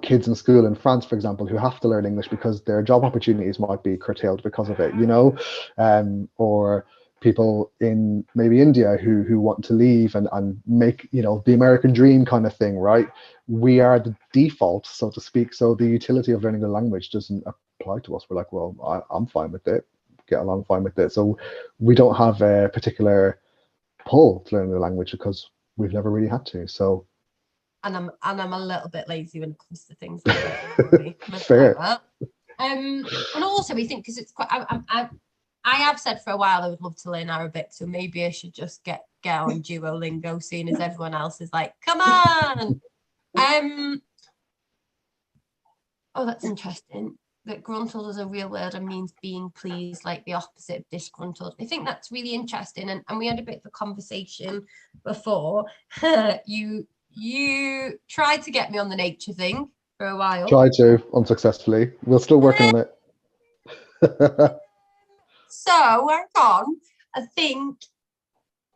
kids in school in France, for example, who have to learn English because their job opportunities might be curtailed because of it, or people in maybe India who want to leave and make, the American dream kind of thing, right? We are the default, so to speak. So the utility of learning a language doesn't apply to us. We're like, well, I'm fine with it, get along fine with it. So we don't have a particular pull to learn the language because we've never really had to. So. And I'm a little bit lazy when it comes to things like that. Fair. And also we think because it's quite. I have said for a while I would love to learn Arabic, so maybe I should just get on Duolingo, seeing as everyone else is like, come on. Oh, that's interesting. That gruntled is a real word and means being pleased, like the opposite of disgruntled. I think that's really interesting, and we had a bit of a conversation before. You tried to get me on the nature thing for a while. Tried to, unsuccessfully. We're still working on it. So hang on. I think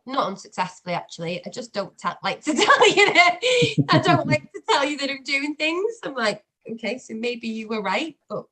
not unsuccessfully, actually. I just don't like to tell you that. I don't like to tell you that I'm doing things. I'm like, okay, so maybe you were right, but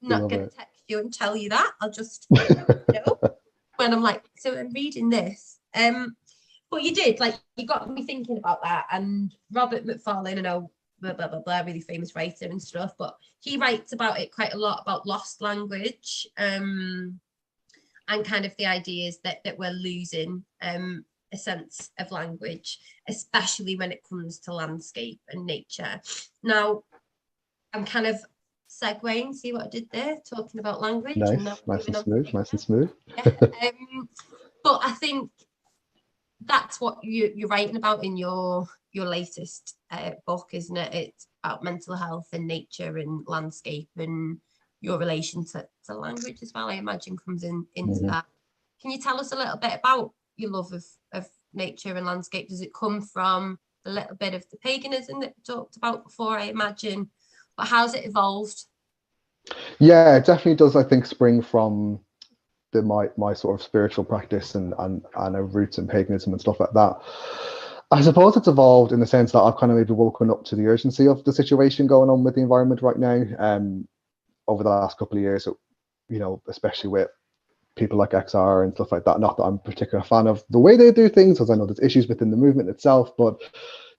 not going to text you and tell you that. I'll just when I'm like, so I'm reading this. But you did, like, you got me thinking about that. And Robert Macfarlane, I know, blah, blah, blah, blah, really famous writer and stuff, but he writes about it quite a lot, about lost language, and kind of the ideas that we're losing a sense of language, especially when it comes to landscape and nature. Now, I'm kind of segueing, see what I did there, talking about language. Nice, and nice and smooth. Yeah. But I think that's what you're writing about in your latest book, isn't it? It's about mental health and nature and landscape, and your relation to language as well, I imagine, comes into that. Can you tell us a little bit about your love of nature and landscape? Does it come from a little bit of the paganism that we talked about before, I imagine, but how's it evolved? Yeah, it definitely does, I think, spring from my sort of spiritual practice and roots in paganism and stuff like that. I suppose it's evolved in the sense that I've kind of maybe woken up to the urgency of the situation going on with the environment right now. Over the last couple of years, especially with people like XR and stuff like that. Not that I'm a particular fan of the way they do things, as I know there's issues within the movement itself, but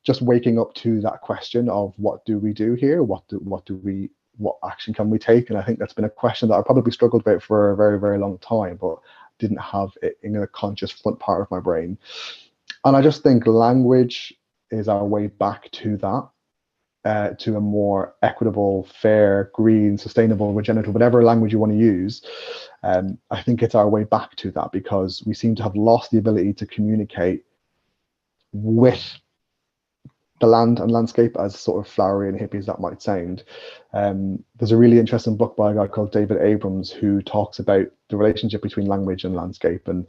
just waking up to that question of what do we do here? What action can we take? And I think that's been a question that I probably struggled with for a very, very long time, but didn't have it in a conscious front part of my brain. And I just think language is our way back to that. To a more equitable, fair, green, sustainable, regenerative, whatever language you want to use. I think it's our way back to that, because we seem to have lost the ability to communicate with the land and landscape, as sort of flowery and hippie as that might sound. There's a really interesting book by a guy called David Abrams who talks about the relationship between language and landscape. And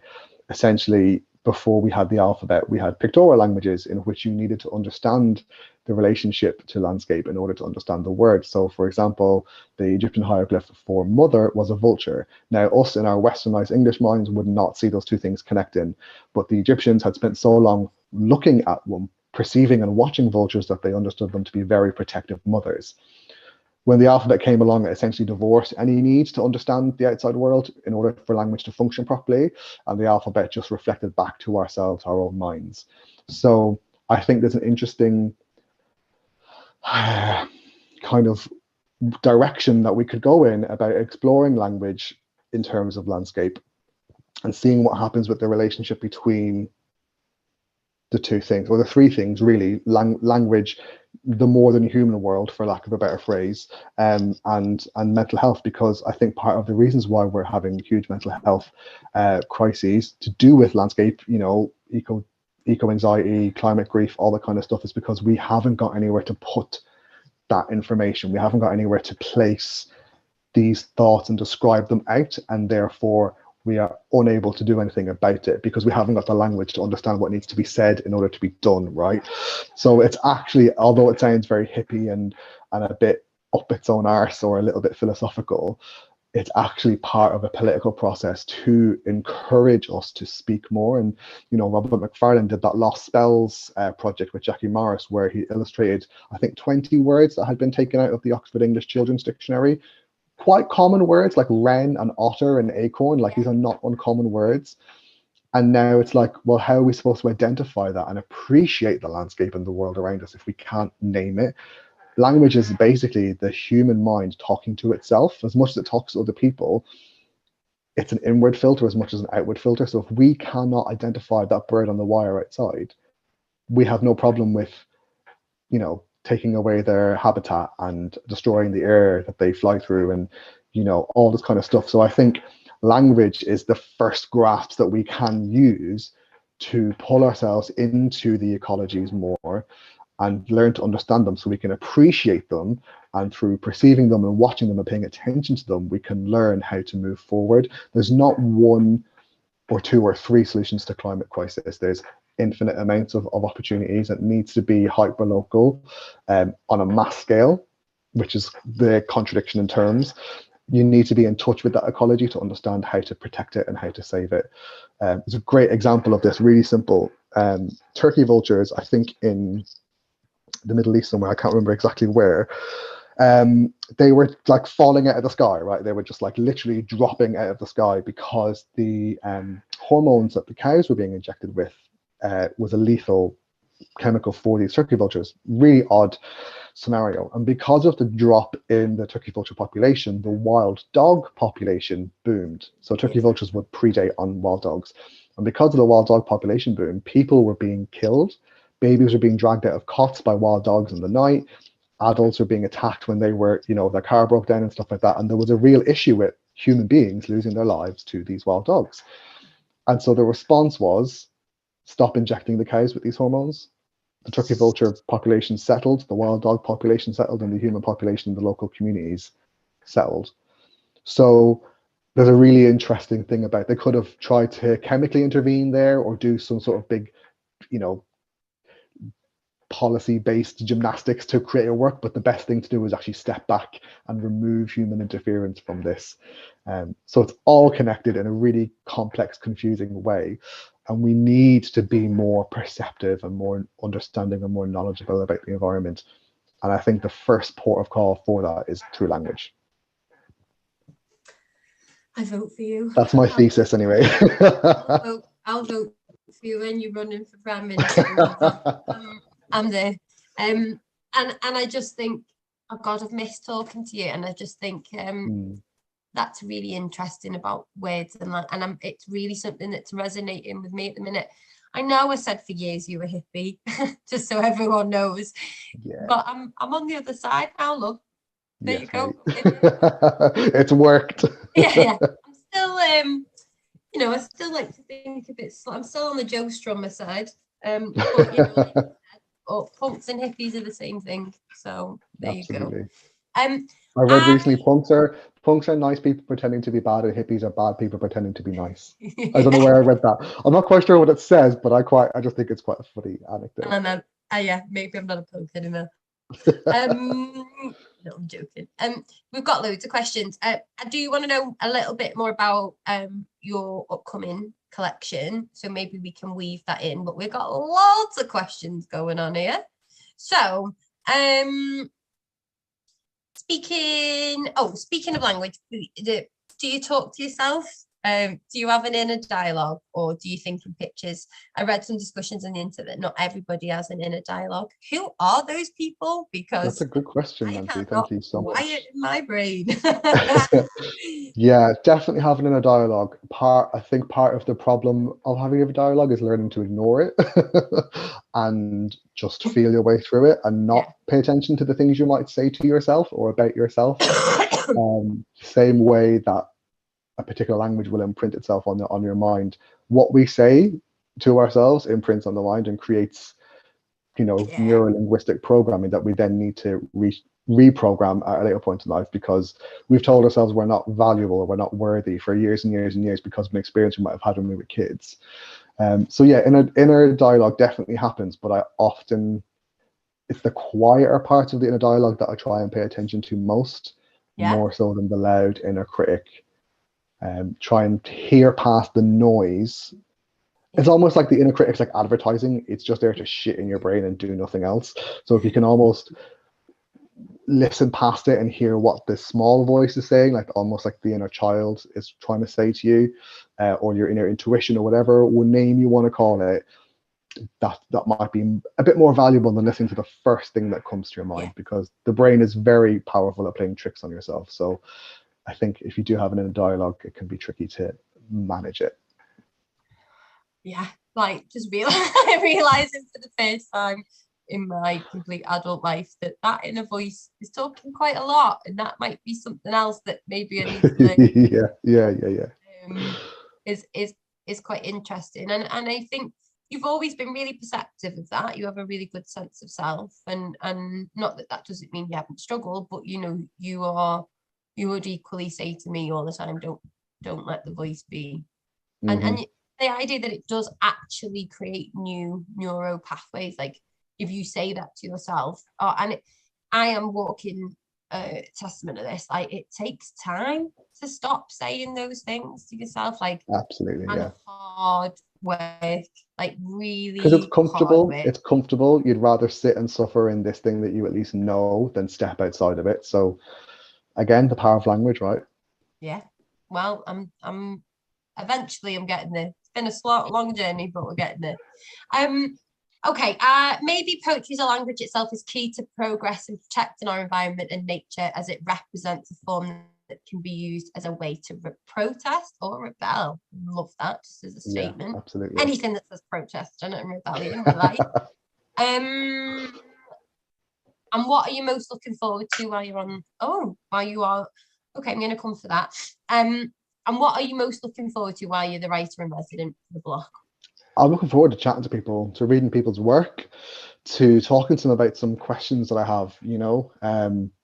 essentially, before we had the alphabet, we had pictorial languages in which you needed to understand the relationship to landscape in order to understand the word. So, for example, the Egyptian hieroglyph for mother was a vulture. Now, us in our westernized English minds would not see those two things connecting, but the Egyptians had spent so long looking at them, perceiving and watching vultures, that they understood them to be very protective mothers. When the alphabet came along, it essentially divorced any need to understand the outside world in order for language to function properly, and the alphabet just reflected back to ourselves, our own minds. So I think there's an interesting kind of direction that we could go in about exploring language in terms of landscape and seeing what happens with the relationship between the two things, or the three things really: language, the more than human world, for lack of a better phrase, and mental health. Because I think part of the reasons why we're having huge mental health crises to do with landscape, eco anxiety, climate grief, all that kind of stuff, is because we haven't got anywhere to put that information. We haven't got anywhere to place these thoughts and describe them out, and therefore we are unable to do anything about it because we haven't got the language to understand what needs to be said in order to be done, right? So it's actually, although it sounds very hippie and a bit up its own arse or a little bit philosophical, it's actually part of a political process to encourage us to speak more. And, you know, Robert McFarlane did that Lost Spells project with Jackie Morris, where he illustrated, I think, 20 words that had been taken out of the Oxford English Children's Dictionary. Quite common words like wren and otter and acorn, like these are not uncommon words. And now it's like, well, how are we supposed to identify that and appreciate the landscape and the world around us if we can't name it? Language is basically the human mind talking to itself. As much as it talks to other people, it's an inward filter as much as an outward filter. So if we cannot identify that bird on the wire outside, we have no problem with, you know, taking away their habitat and destroying the air that they fly through, and, you know, all this kind of stuff. So I think language is the first grasp that we can use to pull ourselves into the ecologies more and learn to understand them so we can appreciate them. And through perceiving them and watching them and paying attention to them, we can learn how to move forward. There's not one or two or three solutions to climate crisis. There's infinite amounts of opportunities. It needs to be hyper local on a mass scale, which is the contradiction in terms. You need to be in touch with that ecology to understand how to protect it and how to save it. It's a great example of this, really simple. Turkey vultures, I think in the Middle East somewhere, I can't remember exactly where, they were like falling out of the sky, right? They were just like literally dropping out of the sky because the hormones that the cows were being injected with was a lethal chemical for these turkey vultures. Really odd scenario. And because of the drop in the turkey vulture population, the wild dog population boomed. So turkey vultures would predate on wild dogs. And because of the wild dog population boom, people were being killed. Babies were being dragged out of cots by wild dogs in the night. Adults were being attacked when they were, you know, their car broke down and stuff like that. And there was a real issue with human beings losing their lives to these wild dogs. And so the response was, stop injecting the cows with these hormones. The turkey vulture population settled, the wild dog population settled, and the human population in the local communities settled. So there's a really interesting thing about, they could have tried to chemically intervene there or do some sort of big, you know, policy-based gymnastics to create a work, but the best thing to do is actually step back and remove human interference from this. So it's all connected in a really complex, confusing way, and we need to be more perceptive and more understanding and more knowledgeable about the environment. And I think the first port of call for that is through language. I vote for you. That's my thesis anyway. I'll vote for you when you're running for Prime Minister. I'm there. And I just think, oh God, I've missed talking to you. And I just think that's really interesting about words and it's really something that's resonating with me at the minute. I know I said for years you were hippie, just so everyone knows. Yeah. But I'm on the other side now. Look, there you go. It's worked. Yeah. I'm still, you know, I still like to think of it. I'm still on the Joe Strummer side. But, you know, punks and hippies are the same thing. So there Absolutely. You go. I read recently punks are nice people pretending to be bad, and hippies are bad people pretending to be nice. I don't know where I read that. I'm not quite sure what it says, but I just think it's quite a funny anecdote. Yeah, maybe I'm not a punk anymore. No, I'm joking. We've got loads of questions. Do you want to know a little bit more about your upcoming collection? So maybe we can weave that in, but we've got lots of questions going on here. So speaking of language, do you talk to yourself? Do you have an inner dialogue, or do you think in pictures? I read some discussions on the internet. Not everybody has an inner dialogue. Who are those people? Because that's a good question, Nancy. Thank you so much. Quiet in my brain. Yeah, definitely have an inner dialogue. I think part of the problem of having a dialogue is learning to ignore it and just feel your way through it and not pay attention to the things you might say to yourself or about yourself. Same way that a particular language will imprint itself on your mind. What we say to ourselves imprints on the mind and creates, Yeah. neuro-linguistic programming that we then need to reprogram at a later point in life, because we've told ourselves we're not valuable or we're not worthy for years and years and years because of an experience we might have had when we were kids. So yeah, inner dialogue definitely happens, but it's the quieter parts of the inner dialogue that I try and pay attention to most, Yeah. more so than the loud inner critic. Try and hear past the noise. It's almost like the inner critic's like advertising. It's just there to shit in your brain and do nothing else. So if you can almost listen past it and hear what the small voice is saying, like almost like the inner child is trying to say to you, or your inner intuition, or whatever name you want to call it, that might be a bit more valuable than listening to the first thing that comes to your mind, because the brain is very powerful at playing tricks on yourself. So I think if you do have an inner dialogue, it can be tricky to manage it. Yeah, like just realizing for the first time in my complete adult life that inner voice is talking quite a lot, and that might be something else that maybe I need to learn. Yeah. Is quite interesting, and I think you've always been really perceptive of that. You have a really good sense of self, and not that doesn't mean you haven't struggled, but you would equally say to me all the time, don't let the voice be. And the idea that it does actually create new neuro pathways, like if you say that to yourself, I am walking testament of this, like it takes time to stop saying those things to yourself, like Absolutely, and yeah. hard work, like really, because it's comfortable. hard work. It's comfortable. You'd rather sit and suffer in this thing that you at least know than step outside of it. So again, the power of language, right? Yeah, well, I'm eventually I'm getting there. It's been a slow, long journey, but we're getting there. Okay, maybe poetry as a language itself is key to progress in protecting our environment and nature, as it represents a form that can be used as a way to protest or rebel. Love that, just as a statement. Yeah, absolutely. Anything that says protest and rebellion, we like. And what are you most looking forward to while you're on? While you are, okay, I'm going to come for that. And what are you most looking forward to while you're the writer in resident for the Bloc? I'm looking forward to chatting to people, to reading people's work, to talking to them about some questions that I have.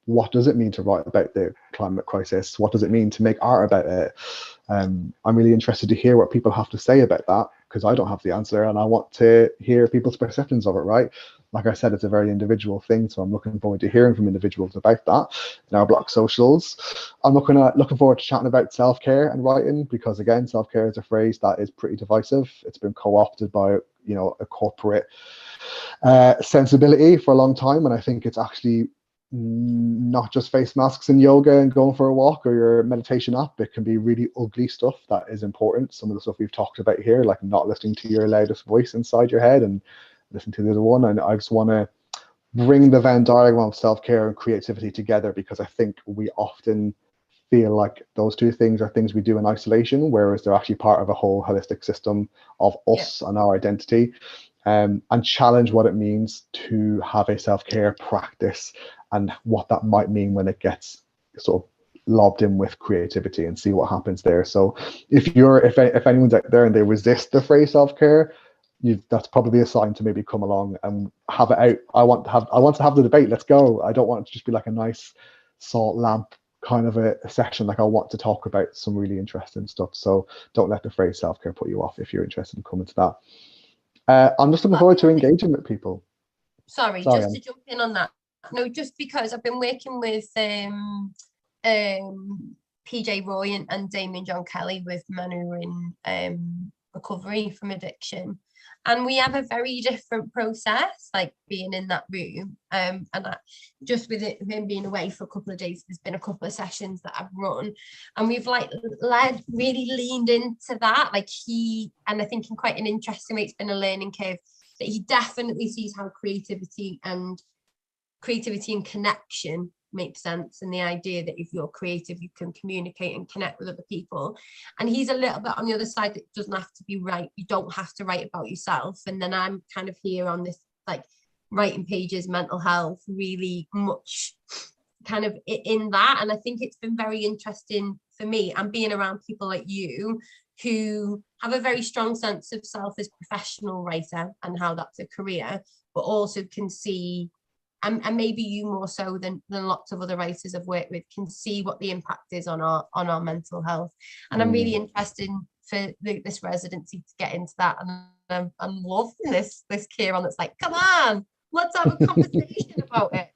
What does it mean to write about the climate crisis? What does it mean to make art about it? I'm really interested to hear what people have to say about that, because I don't have the answer, and I want to hear people's perceptions of it, right? Like I said, it's a very individual thing, so I'm looking forward to hearing from individuals about that in our Bloc socials. I'm looking forward to chatting about self-care and writing, because again, self-care is a phrase that is pretty divisive. It's been co-opted by a corporate sensibility for a long time, and I think it's actually not just face masks and yoga and going for a walk or your meditation app. It can be really ugly stuff that is important. Some of the stuff we've talked about here, like not listening to your loudest voice inside your head and listening to the other one. And I just want to bring the Venn diagram of self-care and creativity together, because I think we often feel like those two things are things we do in isolation, whereas they're actually part of a whole holistic system of us and our identity. And challenge what it means to have a self-care practice and what that might mean when it gets sort of lobbed in with creativity, and see what happens there. So if anyone's out there and they resist the phrase self-care, that's probably a sign to maybe come along and have it out. I want to have the debate. Let's go. I don't want it to just be like a nice salt lamp kind of a session. Like, I want to talk about some really interesting stuff. So don't let the phrase self-care put you off if you're interested in coming to that. I'm just looking forward to engaging with people. Sorry, just to jump in on that. No, just because I've been working with PJ Roy and Damien John Kelly with men who are in recovery from addiction. And we have a very different process, like being in that room. And just with him being away for a couple of days, there's been a couple of sessions that I've run, and we've really leaned into that. Like and I think in quite an interesting way, it's been a learning curve, that he definitely sees how creativity and connection makes sense, and the idea that if you're creative you can communicate and connect with other people. And he's a little bit on the other side, that it doesn't have to be right, you don't have to write about yourself. And then I'm kind of here on this, like, writing pages, mental health, really much kind of in that. And I think it's been very interesting for me, and being around people like you who have a very strong sense of self as professional writer and how that's a career, but also can see, and maybe you more so than lots of other writers I've worked with, can see what the impact is on our mental health. And I'm really interested for this residency to get into that. And I'm loving this Ciarán that's like, come on, let's have a conversation about it.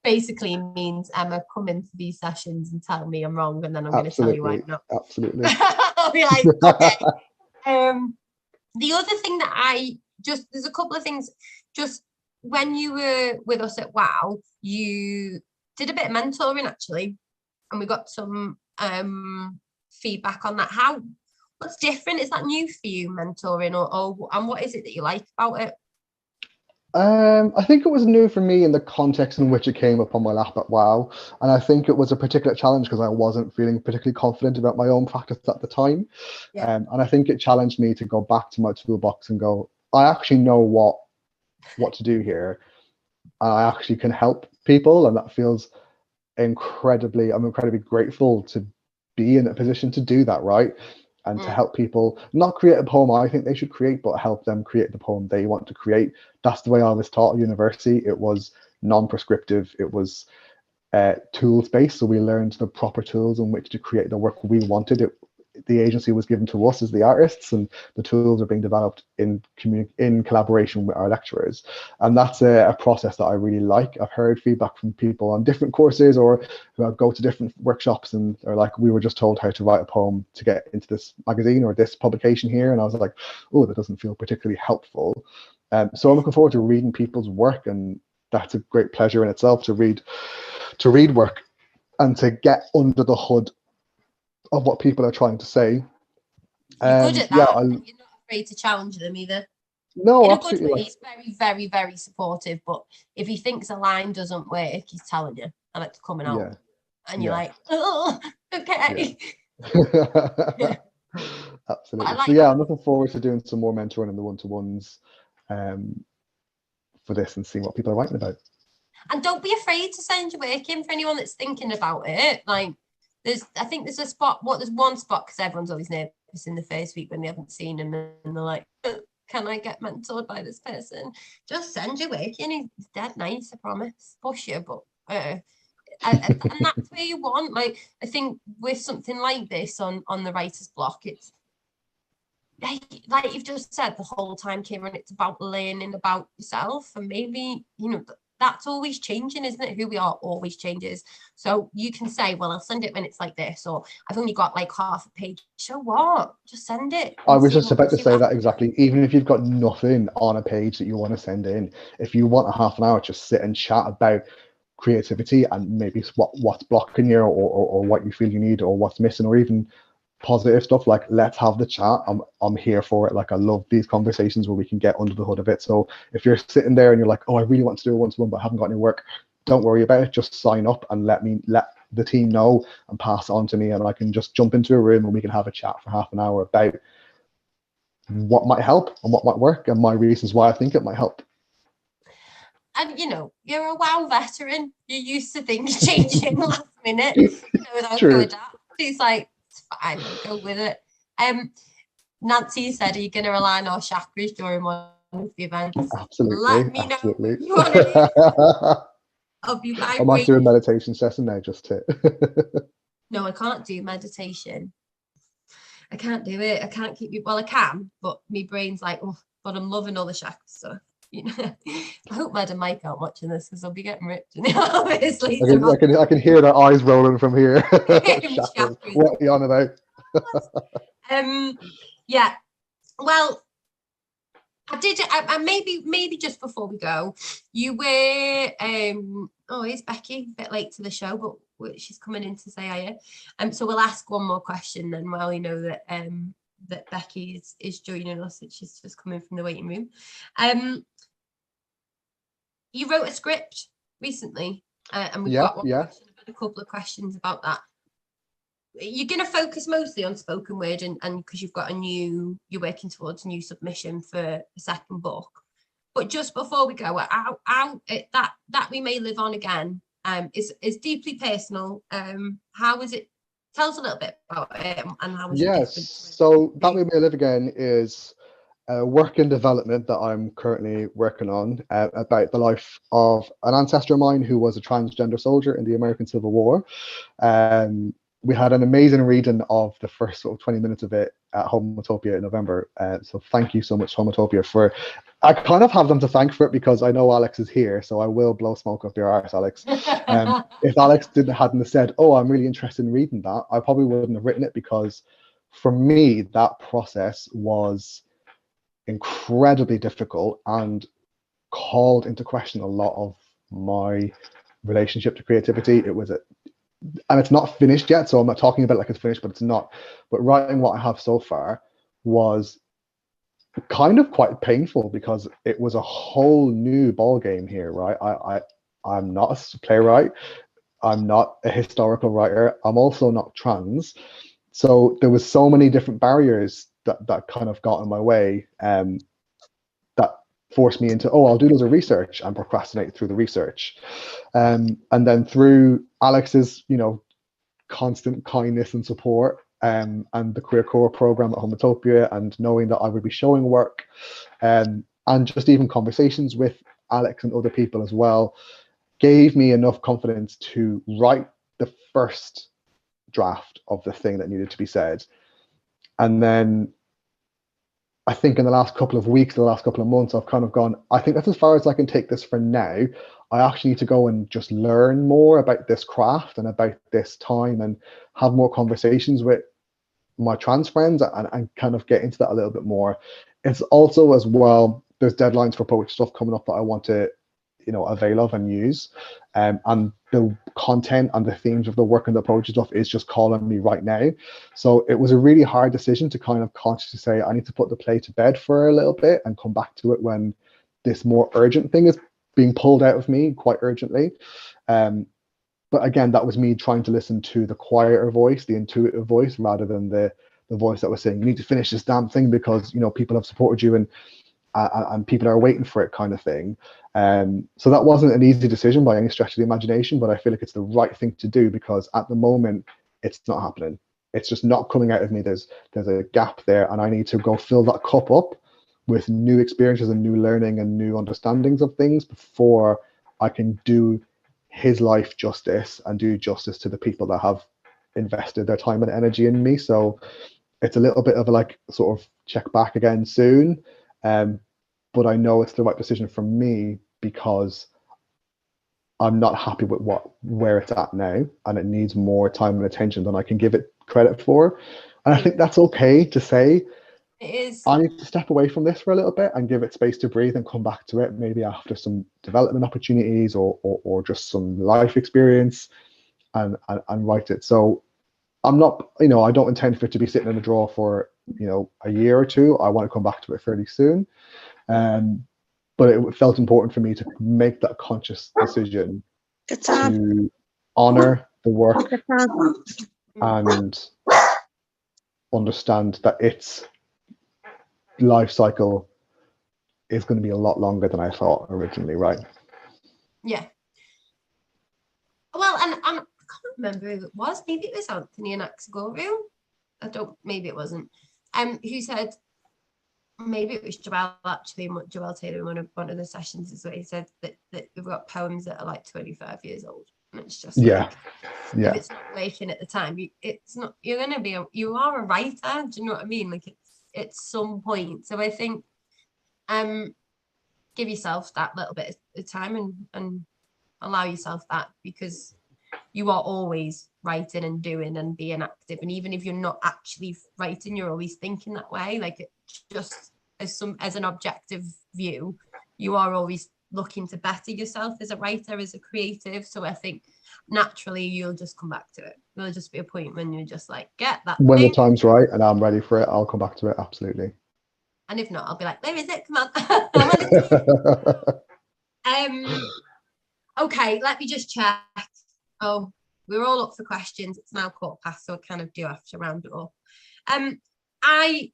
Basically means, Emma, come into these sessions and tell me I'm wrong, and then I'm going to tell you why I'm not. Absolutely. I'll be like, okay. The other thing that there's a couple of things, just when you were with us at WOW, you did a bit of mentoring actually, and we got some feedback on that. What's different? Is that new for you, mentoring, and what is it that you like about it? I think it was new for me in the context in which it came up on my lap at WOW, and I think it was a particular challenge because I wasn't feeling particularly confident about my own practice at the time. And I think it challenged me to go back to my toolbox and go, I actually know what to do here, and I actually can help people, and that feels I'm incredibly grateful to be in a position to do that, right? And to help people not create a poem I think they should create, but help them create the poem they want to create. That's the way I was taught at university. It was non-prescriptive. It was tools based, so we learned the proper tools in which to create the work we wanted. The agency was given to us as the artists, and the tools are being developed in collaboration with our lecturers, and that's a process that I really like. I've heard feedback from people on different courses or who go to different workshops, and they're like, we were just told how to write a poem to get into this magazine or this publication here, and I was like, oh, that doesn't feel particularly helpful. So I'm looking forward to reading people's work, and that's a great pleasure in itself to read work and to get under the hood of what people are trying to say. You're good at that, and you're not afraid to challenge them either. No, in absolutely. A good way, he's very, very, very supportive, but if he thinks a line doesn't work, he's telling you, and it's coming out. And you're like, oh, okay. Yeah. Absolutely. So yeah, I'm looking forward to doing some more mentoring in the one-to-ones for this and seeing what people are writing about. And don't be afraid to send your work in for anyone that's thinking about it. Like, there's one spot, because everyone's always nervous in the first week when they haven't seen him, and they're like, can I get mentored by this person? Just send your work in. He's dead nice, I promise. Push you, but and that's where you want. Like, I think with something like this on the writer's block, it's like you've just said the whole time, Ciarán, it's about learning about yourself, and maybe, that's always changing, isn't it? Who we are always changes. So you can say, well, I'll send it when it's like this, or I've only got like half a page. So what? Just send it. I was just about to say that exactly. Even if you've got nothing on a page that you want to send in, if you want a half an hour, just sit and chat about creativity and maybe what's blocking you, or what you feel you need, or what's missing, or even positive stuff. Like, let's have the chat. I'm here for it. Like, I love these conversations where we can get under the hood of it. So if you're sitting there and you're like, oh, I really want to do a one-to-one but I haven't got any work, don't worry about it. Just sign up and let the team know and pass it on to me, and I can just jump into a room and we can have a chat for half an hour about what might help and what might work and my reasons why I think it might help. And you're a WOW veteran. You're used to things changing last minute. True. She's like, it's fine, go with it. Nancy said, are you going to rely on our chakras during one of the events? Absolutely. Let me absolutely. know what you want to do. I'll be vibrating. I might do a meditation session now just to. No, I can't do meditation. I can't do it. I can't keep you. Well, I can, but my brain's like, oh, but I'm loving all the chakra stuff. I hope Mad and Mike aren't watching this, because they'll be getting ripped. Obviously, I can hear their eyes rolling from here. What are you on about? Yeah. Well, I did. I maybe just before we go, you were. Oh, here's Becky. A bit late to the show, but she's coming in to say hiya. So we'll ask one more question then. While you know that that Becky is joining us, and she's just coming from the waiting room. You wrote a script recently, and we've got a couple of questions about that. You're going to focus mostly on spoken word, and because you're working towards a new submission for a second book. But just before we go, that we may live on again is deeply personal. How was it? tell us a little bit about it and how was it Yes. different? So That Way May Live Again is a work in development that I'm currently working on about the life of an ancestor of mine who was a transgender soldier in the American Civil War. We had an amazing reading of the first sort of 20 minutes of it at Homotopia in November. So thank you so much, Homotopia, for. I kind of have them to thank for it because I know Alex is here, so I will blow smoke up your arse, Alex. If Alex hadn't have said, "Oh, I'm really interested in reading that," I probably wouldn't have written it, because for me that process was incredibly difficult and called into question a lot of my relationship to creativity. It was and it's not finished yet, so I'm not talking about it like it's finished, but it's not. But writing what I have so far was kind of quite painful because it was a whole new ball game here, right? I'm not a playwright. I'm not a historical writer. I'm also not trans. So there was so many different barriers that kind of got in my way, that forced me into, I'll do loads of research and procrastinate through the research. And then through Alex's, constant kindness and support, and the Career Core program at Homotopia, and knowing that I would be showing work, and just even conversations with Alex and other people as well, gave me enough confidence to write the first draft of the thing that needed to be said. And then I think in the last couple of weeks, the last couple of months, I've kind of gone, I think that's as far as I can take this for now. I actually need to go and just learn more about this craft and about this time, and have more conversations with my trans friends, and kind of get into that a little bit more. It's also, as well, there's deadlines for poetry stuff coming up that I want to avail of and use, and the content and the themes of the work and the poetry stuff is just calling me right now. So it was a really hard decision to kind of consciously say, I need to put the play to bed for a little bit and come back to it when this more urgent thing is being pulled out of me quite urgently. But again, that was me trying to listen to the quieter voice, the intuitive voice, rather than the voice that was saying, you need to finish this damn thing because people have supported you, and people are waiting for it, kind of thing. So that wasn't an easy decision by any stretch of the imagination, but I feel like it's the right thing to do, because at the moment it's not happening. It's just not coming out of me. There's a gap there, and I need to go fill that cup up with new experiences and new learning and new understandings of things before I can do his life justice and do justice to the people that have invested their time and energy in me. So it's a little bit of a sort of check back again soon. But I know it's the right decision for me, because I'm not happy with where it's at now, and it needs more time and attention than I can give it credit for. And I think that's okay to say. It is. I need to step away from this for a little bit and give it space to breathe, and come back to it maybe after some development opportunities or just some life experience, and write it. So I'm not, I don't intend for it to be sitting in a drawer for, a year or two. I want to come back to it fairly soon. But it felt important for me to make that conscious decision to honor the work and understand that its life cycle is going to be a lot longer than I thought originally, right? Yeah. Well, and I can't remember who it was. Maybe it was Anthony and Axagorio. Maybe it wasn't. Who said, maybe it was Joel, actually, Joel Taylor in one of the sessions, is what he said, that we've got poems that are like 25 years old. And it's just if it's not working at the time, you are a writer, do you know what I mean? Like it's some point. So I think give yourself that little bit of time and allow yourself that, because you are always writing and doing and being active, and even if you're not actually writing, you're always thinking that way. Like it just as an objective view, you are always looking to better yourself as a writer, as a creative. So I think naturally you'll just come back to it. There'll just be a point when you're just like, get that when thing. the time's right and I'm ready for it, I'll come back to it, absolutely. And if not, I'll be like, where is it? Come on. Okay, let me just check. Oh, we're all up for questions. It's now 15:15, so I kind of do have to round it up. I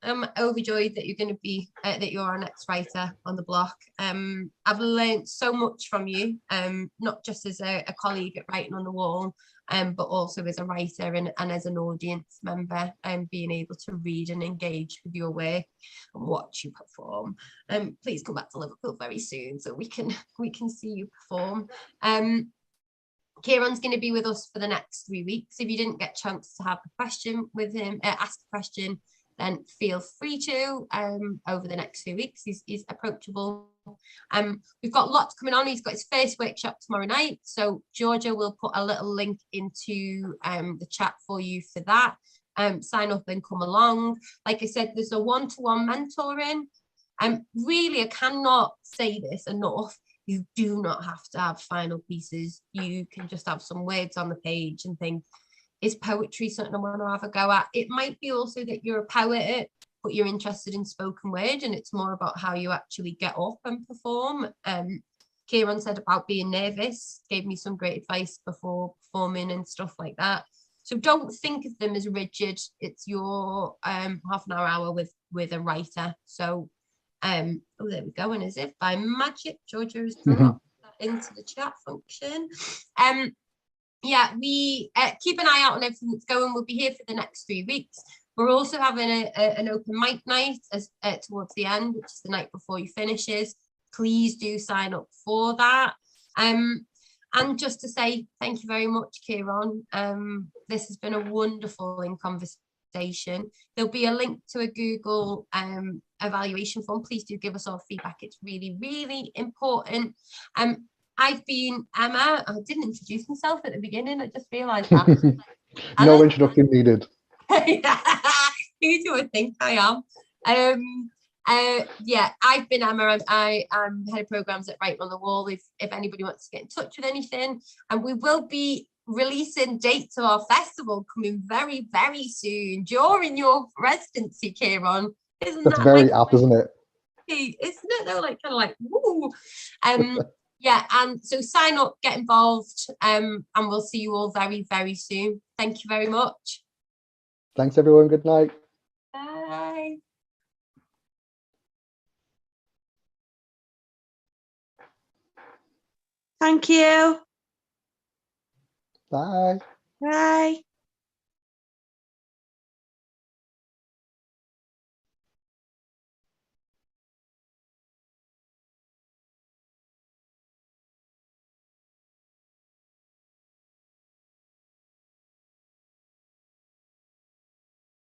am overjoyed that you're going to be that you're our next writer on the block. I've learned so much from you, not just as a colleague at Writing on the Wall, but also as a writer and as an audience member, and being able to read and engage with your work and watch you perform. Please come back to Liverpool very soon so we can see you perform. Ciarán's going to be with us for the next 3 weeks. If you didn't get a chance to have a question with him, ask a question, then feel free to over the next few weeks. He's approachable. We've got lots coming on. He's got his first workshop tomorrow night, so Georgia will put a little link into the chat for you for that. Sign up and come along. Like I said, there's a one-to-one mentoring. Really, I cannot say this enough. You do not have to have final pieces. You can just have some words on the page and think, is poetry something I want to have a go at? It might be also that you're a poet, but you're interested in spoken word, and it's more about how you actually get up and perform. Ciarán said about being nervous, gave me some great advice before performing and stuff like that. So don't think of them as rigid. It's your half an hour with a writer. So oh, there we go. And as if by magic, Georgia has dropped that into the chat function. Yeah, we keep an eye out on everything that's going. We'll be here for the next 3 weeks. We're also having an open mic night as towards the end, which is the night before he finishes. Please do sign up for that. And just to say thank you very much, Ciarán. This has been a wonderful conversation. There'll be a link to a Google evaluation form. Please do give us all feedback. It's really, really important. I've been Emma. I didn't introduce myself at the beginning. I just realised that. No introduction needed. Who do I think I am? Yeah, I've been Emma. I'm head of programs at Writing on the Wall. If anybody wants to get in touch with anything, and we will be releasing dates of our festival coming very, very soon during your residency, Ciarán. That's very apt, isn't it? Isn't it though? Like kind of like woo. Yeah, and so sign up, get involved, and we'll see you all very, very soon. Thank you very much. Thanks, everyone. Good night. Bye. Thank you. Bye. Bye.